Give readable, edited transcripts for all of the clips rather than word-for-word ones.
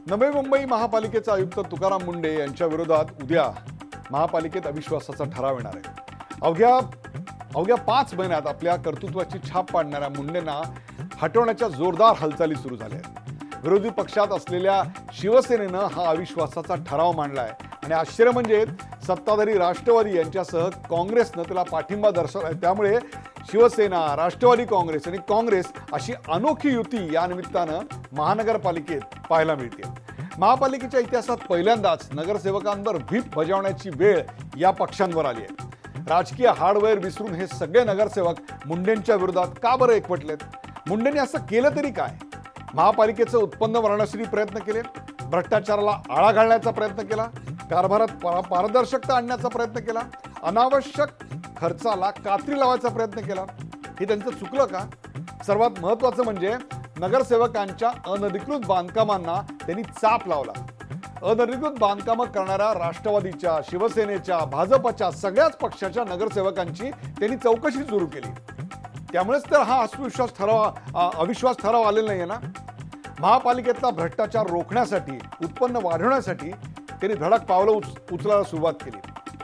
नवी मुंबई महापालिकेचे आयुक्त तुकाराम मुंढे यांच्या विरोधात उद्या महापालिकेत अविश्वासाचा ठराव येणार आहे। अवघ्या 5 महिन्यात आपल्या कर्तृत्वाची छाप पाडणाऱ्या मुंढेंना हटवण्याच्या जोरदार हालचाली सुरू झाल्या आहेत। विरोधी पक्षात असलेल्या शिवसेनेनं हा अविश्वासाचा ठराव मांडलाय आणि आश्चर्य म्हणजे सत्ताधारी राष्ट्रवादी यांच्यासह काँग्रेसनं त्याला पाठिंबा दर्शवलाय। त्यामुळे शिवसेना, राष्ट्रवादी काँग्रेस आणि काँग्रेस अशी अनोखी युती या निमित्तानं महानगरपालिकेत पाहायला मिळते। महापालिकेच्या इतिहासात पहिल्यांदाच नगरसेवकांवर व्हीप बजावण्याची वेळ या पक्षांवर आली आहे। राजकीय हार्डवेअर विसरून हे सगळे नगरसेवक मुंढेंच्या विरोधात का बरं एकवटलेत? मुंढेंनी असं केलं तरी काय? महापालिकेचं उत्पन्न वाढवण्यासाठी प्रयत्न केले, भ्रष्टाचाराला आळा घालण्याचा प्रयत्न केला, कारभारात पारदर्शकता आणण्याचा प्रयत्न केला, अनावश्यक खर्चाला कात्री लावायचा प्रयत्न केला। हे त्यांचं चुकलं का? सर्वात महत्त्वाचं म्हणजे नगरसेवकांच्या अनधिकृत बांधकामांना त्यांनी चाप लावला। अनधिकृत बांधकामं करणाऱ्या राष्ट्रवादीच्या, शिवसेनेच्या, भाजपच्या सगळ्याच पक्षाच्या नगरसेवकांची त्यांनी चौकशी सुरू केली। त्यामुळेच तर हा अविश्वास ठराव आलेला नाहीये ना। महापालिकेतला भ्रष्टाचार रोखण्यासाठी, उत्पन्न वाढवण्यासाठी त्यांनी धडक पावलं उचलायला सुरुवात केली।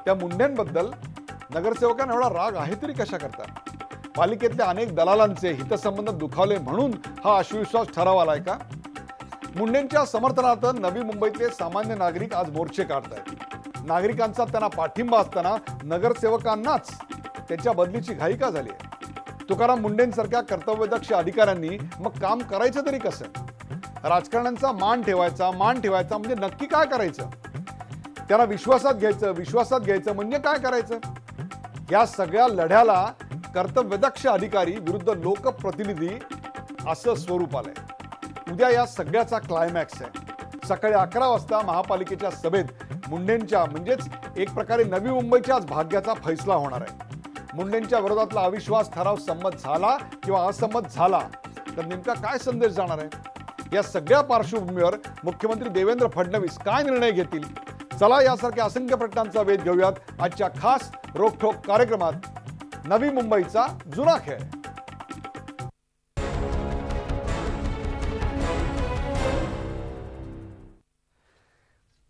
त्या मुंढेंबद्दल नगरसेवकांना एवढा राग आहे तरी कशा करता? पालिकेतल्या अनेक दलालांचे हितसंबंध दुखावले म्हणून हा अविश्वास ठराव आलाय का? मुंढेंच्या समर्थनार्थ नवी मुंबईतले सामान्य नागरिक आज मोर्चे काढतायत। नागरिकांचा त्यांना पाठिंबा असताना नगरसेवकांनाच त्यांच्या बदलीची घाई का झाली आहे? तुकाराम मुंढेंसारख्या कर्तव्यदक्ष अधिकाऱ्यांनी मग काम करायचं तरी कसं? राजकारण्यांचा मान ठेवायचा म्हणजे नक्की काय करायचं? त्यांना विश्वासात घ्यायचं म्हणजे काय करायचं? या सगळ्या लढ्याला कर्तव्यदक्ष अधिकारी विरुद्ध लोकप्रतिनिधी असं स्वरूप आलंय। उद्या या सगळ्याचा क्लायमॅक्स आहे। सकाळी 11 वाजता महापालिकेच्या सभेत मुंढेंच्या म्हणजेच एक प्रकारे नवी मुंबईच्याच भाग्याचा फैसला होणार आहे। मुंढेंच्या विरोधातला अविश्वास ठराव संमत झाला किंवा असंमत झाला तर नेमका काय संदेश जाणार आहे? या सगळ्या पार्श्वभूमीवर मुख्यमंत्री देवेंद्र फडणवीस काय निर्णय घेतील? चला यासारख्या असंख्य प्रश्नांचा वेध घेऊयात आजच्या खास रोखठोक कार्यक्रमात नवी मुंबईचा जुना खेळ।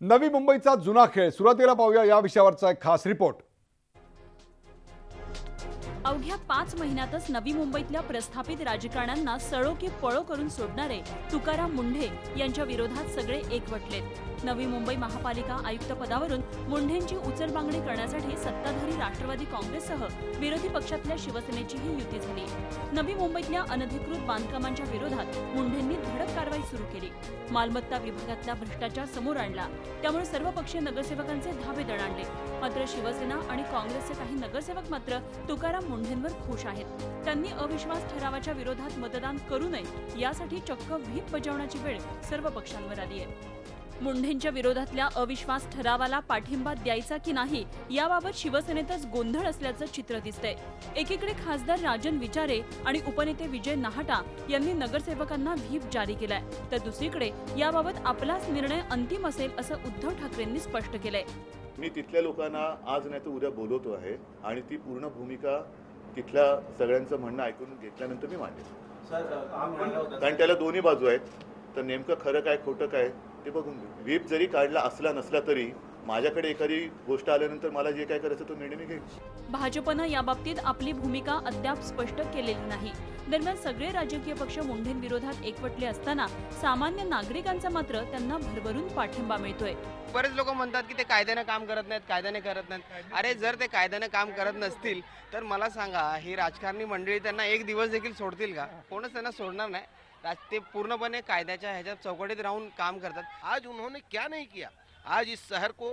नवी मुंबईचा जुना खेळ सुरुवातीला पाहूया या विषयावरचा एक खास रिपोर्ट। अवघ्या 5 महिन्यातच नवी मुंबईतल्या प्रस्थापित राजकारण्यांना सळो की पळो करून सोडणारे तुकाराम मुंढे यांच्या विरोधात सगळे एकवटलेत। नवी मुंबई महापालिका आयुक्त पदावरून मुंढेंची उचलबांगडी करण्यासाठी सत्ताधारी राष्ट्रवादी काँग्रेससह विरोधी पक्षातल्या शिवसेनेची ही युती झाली। नवी मुंबईतल्या अनधिकृत बांधकामांच्या विरोधात मुंढेंनी धडक कारवाई सुरू केली। मालमत्ता विभागातला भ्रष्टाचार समोर आणला, त्यामुळे सर्वपक्षीय नगरसेवकांचे धाबे दणाणले। मात्र शिवसेना आणि काँग्रेसचे काही नगरसेवक मात्र तुकाराम मुंढेंवर खुश आहेत। त्यांनी अविश्वास ठरावाच्या विरोधात मतदान करू नये यासाठी चक्क व्हीप बजावण्याची वेळ सर्व पक्षांवर आली आहे। मुंढेंच्या विरोधातल्या अविश्वास ठरावाला पाठिंबा द्यायचा की नाही याबाबत शिवसेनेतच गोंधळ असल्याचं चित्र दिसतंय। एकीकडे खासदार राजन विचारे आणि उपनेते विजय नाहटा यांनी नगरसेवकांना व्हीप जारी केलाय, तर दुसरीकडे याबाबत आपलाच निर्णय अंतिम असेल असं उद्धव ठाकरेंनी स्पष्ट केलंय। मी तिथल्या लोकांना आज नाही तर उद्या बोलवतो आहे आणि ती पूर्ण भूमिका तिथल्या सगळ्यांचं म्हणणं ऐकून घेतल्यानंतर मी मांडेन। कारण त्याला दोन्ही बाजू आहेत, तर नेमकं खरं काय खोटं काय ते बघून घेऊ। व्हीप जरी काढला असला नसला तरी माझ्याकडे एखादी गोष्ट आल्यानंतर मला जे काय करायचं तो निर्णय मी घेईन। भाजपनं याबाबतीत आपली भूमिका अद्याप स्पष्ट केलेली नाही। दरम्यान सगळे राजकीय पक्ष मुंढेंविरोधात एकवटले असताना सामान्य नागरिकांचा मात्र त्यांना भरभरून पाठिंबा मिळतोय। बरेच लोक म्हणतात की ते कायद्याने काम करत नाहीत। अरे जर ते कायद्याने काम करत नसतील तर मला सांगा, ही राजकारणी मंडळी त्यांना एक दिवस देखील सोडतील का? कोणच त्यांना सोडणार नाही। ते पूर्णपणे कायद्याच्या ह्याच्यात चौकटीत राहून काम करतात। आज उन्होंने क्या नहीं किया, आज इस शहर को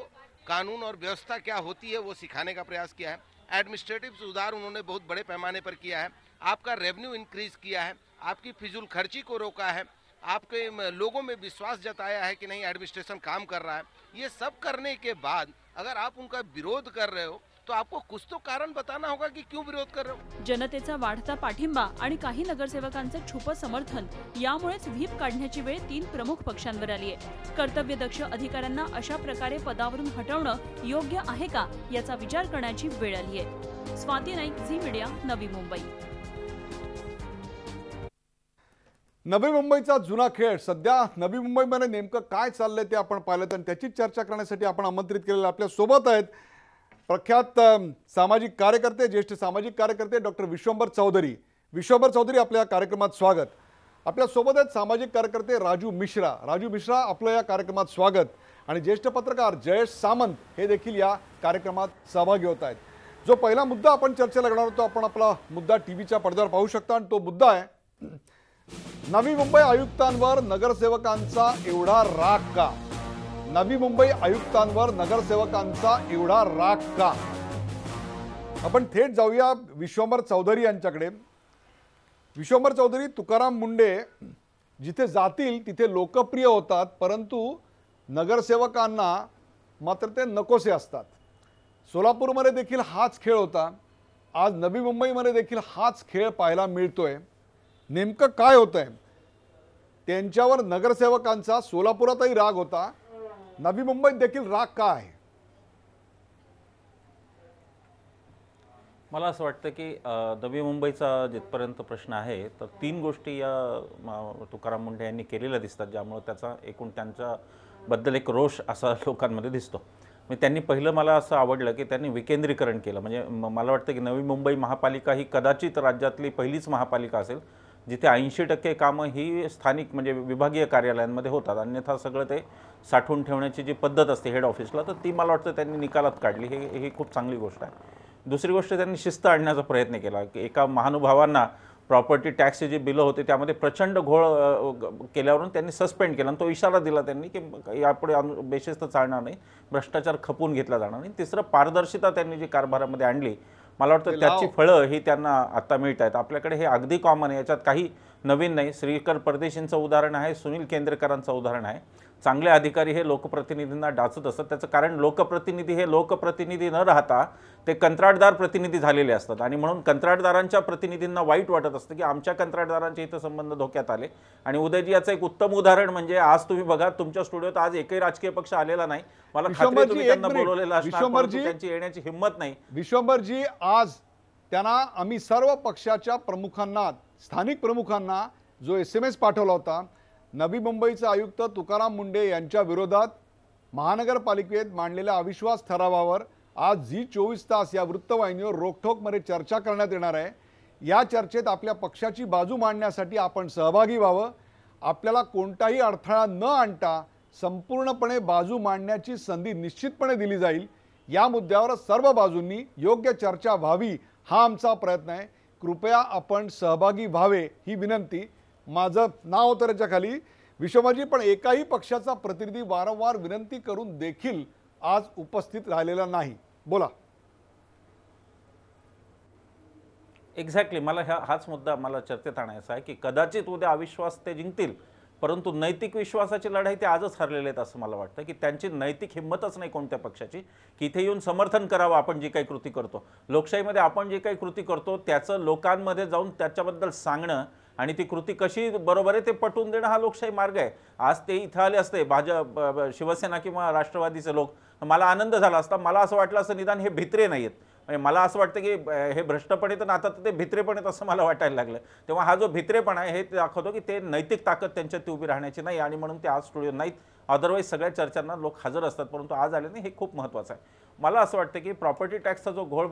कानून और व्यवस्था क्या होती है वो सिखाने का प्रयास किया है। एडमिनिस्ट्रेटिव सुधार उन्होंने बहुत बड़े पैमाने पर किया है। आपका रेवेन्यू इंक्रीज किया है, आपकी फिजूल खर्ची को रोका है, आपके लोगों में विश्वास जताया है कि नहीं एडमिनिस्ट्रेशन काम कर रहा है। ये सब करने के बाद अगर आप उनका विरोध कर रहे हो तो आपको कुछ तो कारण बताना होगा कि क्यों विरोध कर रहे हो। जनतेचा वाढता पाठिंबा आणि काही नगरसेवकांचं छुपं समर्थन यामुळेच व्हीप काढण्याची वेळ 3 प्रमुख पक्षांवर आली आहे। कर्तव्यदक्ष अधिकाऱ्यांना अशा प्रकारे पदावरून हटवणं योग्य आहे का याचा विचार करण्याची वेळ आली आहे। Swati Naik, Zee media, Navi Mumbai. नवी मुंबईचा जुना खेळ सध्या नवी मुंबईमध्ये नेमकं काय चाललंय ते आपण पाहिलं आणि त्याची चर्चा करण्यासाठी आपण आमंत्रित केलेले आपल्या सोबत आहेत प्रख्यात सामाजिक कार्यकर्ते ज्येष्ठ सामाजिक कार्यकर्ते डॉक्टर विश्वंभर चौधरी. विश्वंभर चौधरी, आपल्या कार्यक्रमात स्वागत. आपल्या सोबत आहेत सामाजिक कार्यकर्ते राजू मिश्रा. राजू मिश्रा, आपलं या कार्यक्रमात स्वागत. आणि ज्येष्ठ पत्रकार जयेश सामंत हे देखील या कार्यक्रमात सहभागी होत आहेत. जो पहिला मुद्दा आपण चर्चेला घेणार होतो, आपण आपला मुद्दा टीव्हीच्या पडद्यावर पाहू शकता आणि तो मुद्दा आहे नवी मुंबई आयुक्तांवर नगरसेवकांचा एवढा राग का. नवी मुंबई आयुक्तांवर नगरसेवकांचा एवढा राग का. आपण थेट जाऊया विश्वंभर चौधरी यांच्याकडे. विश्वंभर चौधरी, तुकाराम मुंढे जिथे जातील तिथे लोकप्रिय होतात, परंतु नगरसेवकांना मात्र ते नकोसे असतात. सोलापूरमध्ये देखील हाच खेळ होता, आज नवी मुंबईमध्ये देखील हाच खेळ पाहायला मिळतोय. नेमकं काय होतंय? त्यांच्यावर नगरसेवकांचा सोलापुरातही राग होता, नवी मुंबईत देखील राग का आहे? मला असं वाटतं की नवी मुंबईचा जिथपर्यंत प्रश्न आहे तर तीन गोष्टी या तुकाराम मुंढे यांनी केलेल्या दिसतात, ज्यामुळे त्याचा एकूण त्यांच्याबद्दल एक रोष असा लोकांमध्ये दिसतो. त्यांनी पहिलं मला असं आवडलं की त्यांनी विकेंद्रीकरण केलं. म्हणजे मला वाटतं की नवी मुंबई महापालिका ही कदाचित राज्यातली पहिलीच महापालिका असेल जिथे 80% कामं ही स्थानिक म्हणजे विभागीय कार्यालयांमध्ये होतात. अन्यथा सगळं ते साठवून ठेवण्याची जी पद्धत असते हेड ऑफिसला, तर ती मला वाटतं त्यांनी निकालात काढली. ही खूप चांगली गोष्ट आहे. दुसरी गोष्ट, त्यांनी शिस्त आणण्याचा प्रयत्न केला की एका महानुभावांना प्रॉपर्टी टॅक्सचे जे बिलं होते त्यामध्ये प्रचंड घोळ केल्यावरून त्यांनी सस्पेंड केला आणि तो इशारा दिला त्यांनी की यापुढे बेशिस्त चालणार नाही, भ्रष्टाचार खपून घेतला जाणार नाही. तिसरं, पारदर्शिता त्यांनी जी कारभारामध्ये आणली, मला वाटतं त्याची फळं ही त्यांना आता मिळत आहेत. आपल्याकडे हे अगदी कॉमन आहे, याच्यात काही नवीन नाही. श्रीकर परदेशींचं उदाहरण आहे, सुनील केंद्रेकरांचं उदाहरण आहे. चांगले अधिकारी हे लोकप्रतिनिधींना डाचत असतात. त्याचं कारण लोकप्रतिनिधी हे लोकप्रतिनिधी न राहता ते कंत्राटदार प्रतिनिधी झालेले असतात आणि म्हणून कंत्राटदारांच्या प्रतिनिधींना वाईट वाटत असतं की आमच्या कंत्राटदारांचे इथं संबंध धोक्यात आले. आणि उदयजी, याचं एक उत्तम उदाहरण म्हणजे आज तुम्ही बघा तुमच्या स्टुडिओत आज एकही राजकीय पक्ष आलेला नाही. मला खात्री आहे तुम्ही त्यांना बोलवलेलं असणार, परंतु त्यांची येण्याची हिंमत नाही. विश्वंभरजी, आज त्यांना आम्ही सर्व पक्षाच्या प्रमुखांना, स्थानिक प्रमुखांना जो SMS पाठवला होता, नवी मुंबईचे आयुक्त तुकाराम मुंढे यांच्या विरोधात महानगरपालिकेत मांडलेल्या अविश्वास ठरावावर आज झी 24 तास या वृत्तवाहिनीवर रोखठोकमध्ये चर्चा करण्यात येणार आहे. या चर्चेत आपल्या पक्षाची बाजू मांडण्यासाठी आपण सहभागी व्हावं. आपल्याला कोणताही अडथळा न आणता संपूर्णपणे बाजू मांडण्याची संधी निश्चितपणे दिली जाईल. या मुद्द्यावर सर्व बाजूंनी योग्य चर्चा व्हावी हा आमचा प्रयत्न आहे. कृपया आपण सहभागी व्हावे ही विनंती. माझं नाव होतं त्याच्या खाली विश्वंभरजी, पण एकाही पक्षाचा प्रतिनिधी वारंवार विनंती करून देखील आज उपस्थित राहिलेला नाही. बोला. एक्झॅक्टली, मला हाच मुद्दा मला चर्चेत आणायचा आहे की कदाचित उद्या अविश्वास ते जिंकतील, परंतु नैतिक विश्वासाची लढाई ते आजच हरलेले आहेत असं मला वाटतं. की त्यांची नैतिक हिंमतच नाही कोणत्या पक्षाची की इथे येऊन समर्थन करावं आपण जी काही कृती करतो. लोकशाहीमध्ये आपण जे काही कृती करतो त्याचं लोकांमध्ये जाऊन त्याच्याबद्दल सांगणं आणि ती कृती कशी बरोबर आहे ते पटवून देणं हा लोकशाही मार्ग आहे. आज ते इथं आले असते भाजप, शिवसेना किंवा राष्ट्रवादीचे लोक, मला आनंद झाला असता. मला असं वाटलं असतं निदान हे भित्रे नाही आहेत. म्हणजे मला असं वाटतं की हे भ्रष्टपणे तर आता ते भित्रेपण आहेत असं मला वाटायला लागलं. तेव्हा हा जो भित्रेपणा आहे हे दाखवतो की ते नैतिक ताकद त्यांच्यात ती उभी राहण्याची नाही आणि म्हणून ते आज स्टुडिओ नाहीत. अदरवाईज सगळ्या चर्चांना लोक हजर असतात, परंतु आज आले नाही, हे खूप महत्त्वाचं आहे. मला असं वाटतं की प्रॉपर्टी टॅक्सचा जो घोळ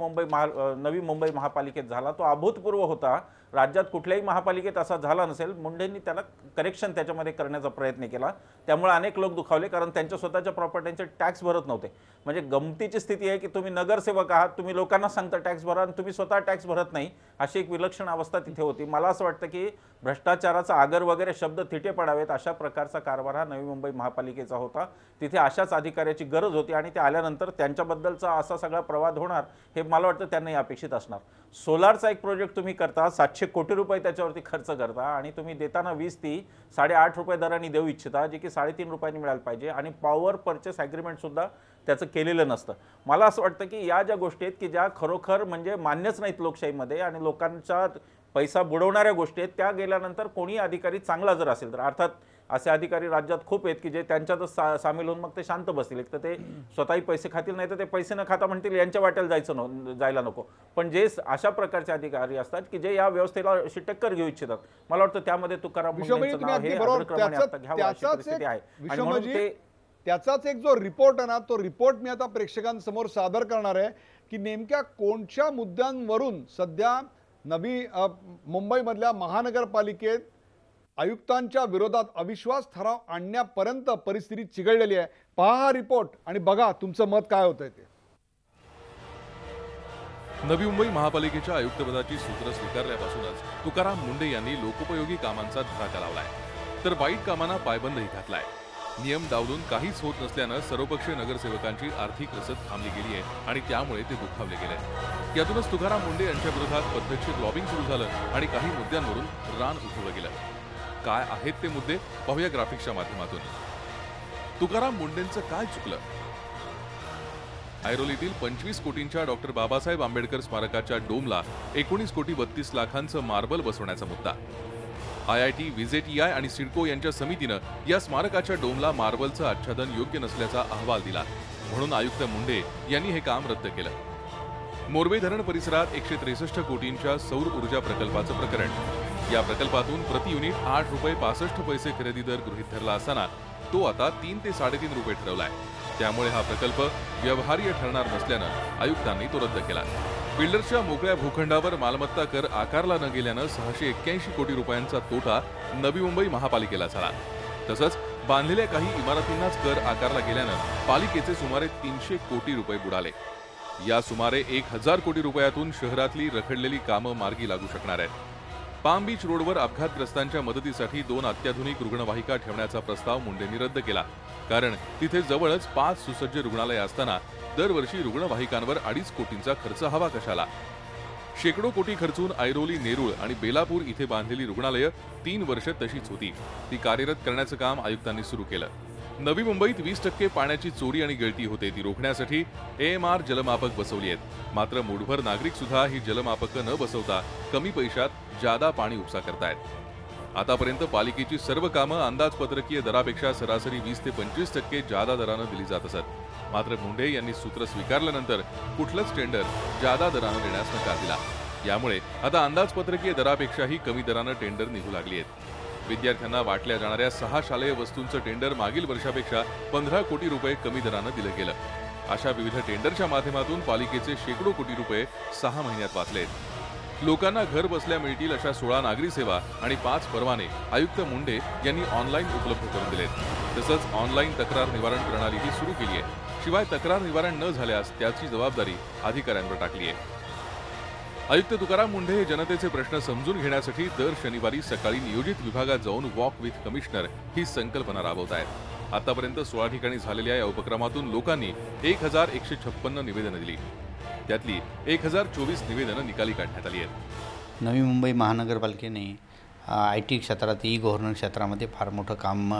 नवी मुंबई महापालिकेत झाला तो अभूतपूर्व होता. राज्यात कुठल्याही महापालिकेत असा झाला नसेल. मुंढेंनी त्याला करेक्शन त्याच्यामध्ये करण्याचा प्रयत्न केला, त्यामुळे अनेक लोक दुखावले कारण त्यांच्या स्वतःच्या प्रॉपर्टीचे टॅक्स भरत नव्हते. म्हणजे गमतीची स्थिती आहे की तुम्ही नगरसेवक आहात, तुम्ही लोकांना सांगता टॅक्स भरा आणि तुम्ही स्वतः टॅक्स भरत नाही, अशी एक विलक्षण अवस्था तिथे होती. मला असं वाटतं की भ्रष्टाचाराचा आगर वगैरे शब्द थिटे पडावेत अशा प्रकारचा कारभार हा नवी मुंबई महापालिकेचा होता. तिथे अशाच अधिकाऱ्याची गरज होती आणि ते आल्यानंतर त्यांच्याबद्दलचा असा सगळा प्रवाद होणार हे मला वाटतं त्यांनाही अपेक्षित असणार. सोलारचा एक प्रोजेक्ट तुम्ही करता, 700 कोटी रुपये त्याच्यावरती खर्च करता आणि तुम्ही देताना 20 ती 8.5 रुपये दराने देऊ इच्छिता, जे की 3.5 रुपयांनी मिळायला पाहिजे आणि पॉवर परचेस ॲग्रीमेंट सुद्धा त्याचं केलेलं नसतं. मला असं वाटतं की या ज्या गोष्टी आहेत की ज्या खरोखर म्हणजे मान्यच नाहीत लोकशाहीमध्ये आणि लोकांचा पैसा बुडवणाऱ्या गोष्टी आहेत, त्या गेल्यानंतर कोणी अधिकारी चांगला जर असेल तर, अर्थात असे अधिकारी राज्यात खूप आहेत की जे त्यांच्यातच सामील होऊन मग ते शांत बसतील. एक तर ते स्वतःही पैसे खातील, नाही तर ते पैसे न खाता म्हणतील यांच्या वाट्याला जायला नको. पण जे अशा प्रकारचे अधिकारी असतात की जे या व्यवस्थेला अशी टक्कर घेऊ इच्छितात, मला वाटतं त्यामध्ये तुकाराम मुंढेंचं नाव हे अग्रक्रमाने आता घ्यावं अशी परिस्थिती आहे. आणि म्हणून ते त्याचाच एक जो रिपोर्ट आहे ना, तो रिपोर्ट मी आता प्रेक्षकांसमोर सादर करणार आहे की नेमक्या कोणत्या मुद्द्यांवरून सध्या नवी मुंबईमधल्या महानगरपालिकेत आयुक्तांच्या विरोधात अविश्वास ठराव आणण्यापर्यंत परिस्थिती चिघळलेली आहे. पहा हा रिपोर्ट आणि बघा तुमचं मत काय होतंय ते. नवी मुंबई महापालिकेच्या आयुक्तपदाची सूत्र स्वीकारल्यापासूनच तुकाराम मुंढे यांनी लोकोपयोगी कामांचा धडाका लावलाय, तर वाईट कामांना पायबंदही घातलाय. नियम डावलून काहीच होत नसल्यानं सर्वपक्षीय नगरसेवकांची आर्थिक रसद थांबली गेली आहे आणि त्यामुळे ते दुखावले गेले. यातूनच तुकाराम मुंढे यांच्या विरोधात पद्धतशीर लॉबिंग सुरू झालं आणि काही मुद्द्यांवरून रान उठवलं गेलं. काय आहेत ते मुद्दे पाहूया ग्राफिक्सच्या माध्यमातून. तुकाराम मुंढेंचं काय चुकलं? ऐरोलीतील 25 कोटींच्या डॉक्टर बाबासाहेब आंबेडकर स्मारकाच्या डोमला 19 कोटी 32 लाखांचं मार्बल बसवण्याचा मुद्दा. IIT, VZTI आणि सिडको यांच्या समितीनं या स्मारकाच्या डोमला मार्बलचं आच्छादन योग्य नसल्याचा अहवाल दिला, म्हणून आयुक्त मुंढे यांनी हे काम रद्द केलं. मोरबे धरण परिसरात 163 कोटींच्या सौर ऊर्जा प्रकल्पाचं प्रकरण. या प्रकल्पातून प्रति युनिट 8 रुपये 65 पैसे खरेदी दर गृहीत धरला असताना तो आता 3 ते 3.5 रुपये ठरवलाय. त्यामुळे हा प्रकल्प व्यवहार्य ठरणार नसल्यानं आयुक्तांनी तो रद्द केला. बिल्डर्सच्या मोकळ्या भूखंडावर मालमत्ता कर आकारला न गेल्यानं 681 कोटी रुपयांचा तोटा नवी मुंबई महापालिकेला झाला. तसंच बांधलेल्या काही इमारतींनाच कर आकारला गेल्यानं पालिकेचे सुमारे 300 कोटी रुपये बुडाले. या सुमारे 1000 कोटी रुपयातून शहरातली रखडलेली कामं मार्गी लागू शकणार आहेत. पाम बीच रोडवर अपघातग्रस्तांच्या मदतीसाठी 2 अत्याधुनिक रुग्णवाहिका ठेवण्याचा प्रस्ताव मुंढेंनी रद्द केला, कारण तिथे जवळच 5 सुसज्ज रुग्णालय असताना दरवर्षी रुग्णवाहिकांवर 2.5 कोटींचा खर्च हवा कशाला. शेकडो कोटी खर्चून ऐरोली, नेरूळ आणि बेलापूर इथे बांधलेली रुग्णालयं 3 वर्ष तशीच होती. ती कार्यरत करण्याचं काम आयुक्तांनी सुरू केलं. नवी मुंबईत 20% पाण्याची चोरी आणि गळती होते, ती रोखण्यासाठी AMR जलमापक बसवली आहेत. मात्र मूठभर नागरिक सुद्धा ही जलमापकं न बसवता कमी पैशात जादा पाणी उपसा करतायत. आतापर्यंत पालिकेची सर्व कामं अंदाजपत्रकीय दरापेक्षा सरासरी 20 ते 25% जादा दरानं दिली जात असत. मात्र मुंढे यांनी सूत्र स्वीकारल्यानंतर कुठलंच टेंडर जादा दरानं देण्यास नकार दिला. यामुळे आता अंदाजपत्रकीय दरापेक्षाही कमी दरानं टेंडर निघू लागली आहेत. विद्यार्थ्यांना वाटल्या जाणाऱ्या 6 शालेय वस्तूंचं टेंडर मागील वर्षापेक्षा 15 कोटी रुपये कमी दरानं दिलं गेलं. अशा विविध टेंडरच्या माध्यमातून पालिकेचे शेकडो कोटी रुपये 6 महिन्यात वाचलेत. लोकांना घर बसल्या मिळतील अशा 16 नागरी सेवा आणि 5 परवाने आयुक्त मुंढे यांनी ऑनलाईन उपलब्ध करून दिलेत. तसंच ऑनलाईन तक्रार निवारण प्रणालीही सुरू केली आहे. शिवाय तक्रार निवारण न झाल्यास त्याची जबाबदारी अधिकाऱ्यांवर टाकली आहे. आयुक्त तुकाराम मुंढे हे जनतेचे प्रश्न समजून घेण्यासाठी दर शनिवारी सकाळी नियोजित विभागात जाऊन वॉक विथ कमिशनर ही संकल्पना राबवत आहेत. आतापर्यंत 16 ठिकाणी झालेल्या या उपक्रमातून लोकांनी 1156 निवेदनं दिली. त्यातली 1024 निवेदनं निकाली काढण्यात आली आहेत. नवी मुंबई महानगरपालिकेने IT क्षेत्रात गव्हर्नन्स क्षेत्रामध्ये फार मोठं काम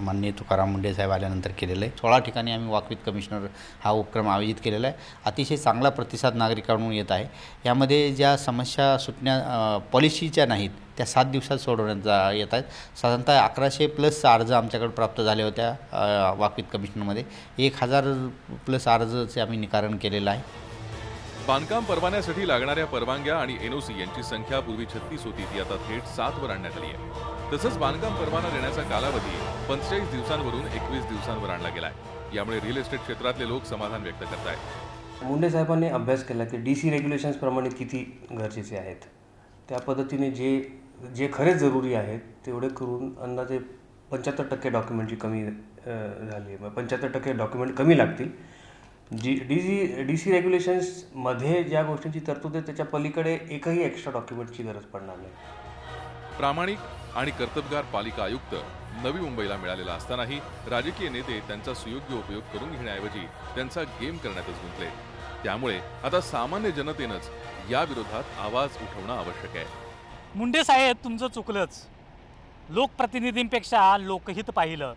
माननीय तुकाराम मुंढे साहेब आल्यानंतर केलेलं आहे. 16 ठिकाणी आम्ही वॉक विथ कमिशनर हा उपक्रम आयोजित केलेला आहे. अतिशय चांगला प्रतिसाद नागरिकांकडून येत आहे. यामध्ये ज्या समस्या सुटण्या पॉलिसीच्या नाहीत त्या 7 दिवसात सोडवण्यात येत आहेत. साधारणतः 1100+ अर्ज आमच्याकडे प्राप्त झाले होत्या वॉक विथ कमिशनरमध्ये. 1000+ अर्जचे आम्ही निराकरण केलेलं आहे. बांधकाम परवान्यासाठी लागणाऱ्या परवानग्या आणि NOC यांची संख्या पूर्वी 36 होती, ती आता थेट 7 वर आणण्यात आली आहे. तसंच बांधकाम परवाना देण्याचा कालावधी 45 दिवसांवरून 21 दिवसांवर आणला गेला आहे. यामुळे रिअल एस्टेट क्षेत्रातले लोक समाधान व्यक्त करत आहेत. मुंढे साहेबांनी अभ्यास केला की DC रेग्युलेशन्स प्रमाणे किती गरजेचे आहेत. त्या पद्धतीने जे खरे जरुरी आहेत तेवढे करून अंदाजे 75% डॉक्युमेंटची कमी झाली. 75% डॉक्युमेंट कमी लागतील. DC रेग्युलेशन्समध्ये ज्या गोष्टींची तरतूद आहे त्याच्या पलीकडे एकही एक्स्ट्रा डॉक्युमेंटची गरज पडणार नाही. प्रामाणिक आणि कर्तबगार पालिका आयुक्त नवी मुंबईला मिळालेला असतानाही राजकीय नेते त्यांचा सुयोग्य उपयोग करून घेण्याऐवजी त्यांचा गेम करण्यातच गुंतले. त्यामुळे आता सामान्य जनतेनंच या विरोधात आवाज उठवणं आवश्यक आहे. मुंढे साहेब, तुमचं चुकलंच. लोकप्रतिनिधींपेक्षा लोकहित पाहिलं,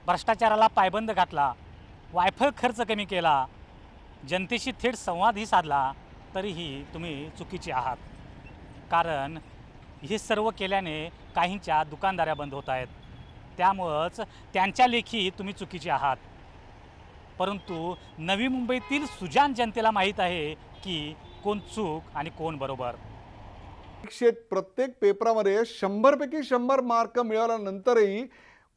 भ्रष्टाचाराला पायबंद घातला, वायफळ खर्च कमी केला, जनतेशी थेट संवादही साधला, तरीही तुम्ही चुकीचे आहात. कारण हे सर्व केल्याने काहींच्या दुकानदाऱ्या बंद होत आहेत. त्यामुळंच त्यांच्या लेखी तुम्ही चुकीचे आहात. परंतु नवी मुंबईतील सुजाण जनतेला माहीत आहे की कोण चूक आणि कोण बरोबर. परीक्षेत प्रत्येक पेपरामध्ये 100 पैकी 100 मार्क मिळाल्यानंतरही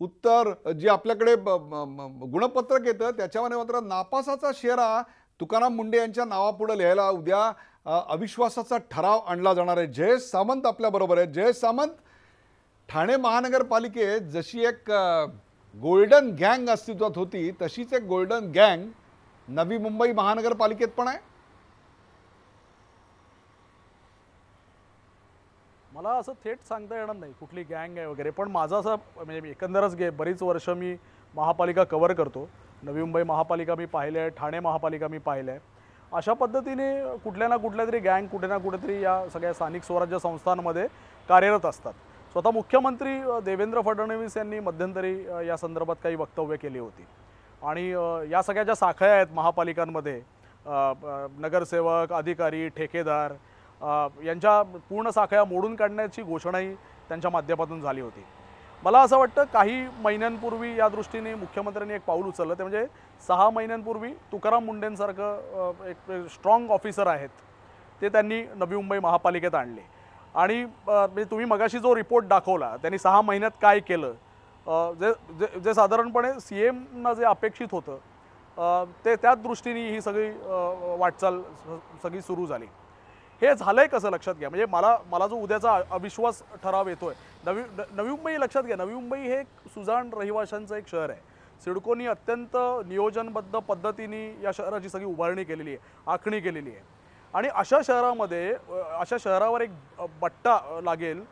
उत्तर जे आपल्याकडे गुणपत्रक येतं त्याच्यामध्ये मात्र नापासाचा शेरा तुकाराम मुंडे यांच्या नावापुढे लिहायला उद्या अविश्वासाचा ठराव आणला जाणार आहे. जयेश सामंत आपल्याबरोबर आहे. जयेश सामंत, ठाणे महानगरपालिकेत जशी एक गोल्डन गँग अस्तित्वात होती तशीच एक गोल्डन गँग नवी मुंबई महानगरपालिकेत पण आहे. मला असं थेट सांगता येणार नाही कुठली गँग आहे वगैरे, पण माझं असं म्हणजे एकंदरच बरीच वर्ष मी महापालिका कव्हर करतो. नवी मुंबई महापालिका मी पाहिलं आहे, ठाणे महापालिका मी पाहिलं आहे. अशा पद्धतीने कुठल्या ना कुठल्या तरी गँग कुठे ना कुठेतरी या सगळ्या स्थानिक स्वराज्य संस्थांमध्ये कार्यरत असतात. स्वतः मुख्यमंत्री देवेंद्र फडणवीस यांनी मध्यंतरी या संदर्भात काही वक्तव्य केली होती. आणि या सगळ्या ज्या शाखा आहेत महापालिकांमध्ये, नगरसेवक, अधिकारी, ठेकेदार यांच्या पूर्ण शाखा मोडून काढण्याची घोषणाही त्यांच्या माध्यमातून झाली होती. मला असं वाटतं काही महिन्यांपूर्वी या दृष्टीने मुख्यमंत्र्यांनी एक पाऊल उचललं. ते म्हणजे 6 महिन्यांपूर्वी तुकाराम मुंडेंसारखं एक स्ट्रॉंग ऑफिसर आहेत ते त्यांनी नवी मुंबई महापालिकेत आणले. आणि तुम्ही मगाशी जो रिपोर्ट दाखवला त्यांनी 6 महिन्यात काय केलं, जे साधारणपणे CMना जे अपेक्षित होतं ते त्याच दृष्टीने ही सगळी वाटचाल सगळी सुरू झाली. हे झालंय कसं लक्षात घ्या. म्हणजे मला जो उद्याचा अविश्वास ठराव येतोय, नवी मुंबई लक्षात घ्या, नवी मुंबई हे एक सुजाण रहिवाशांचं एक शहर आहे. सिडकोनी अत्यंत नियोजनबद्ध पद्धतीने या शहराची सगळी उभारणी केलेली आहे, आखणी केलेली आहे. आणि अशा शहरामध्ये अशा शहरावर एक बट्टा लागेल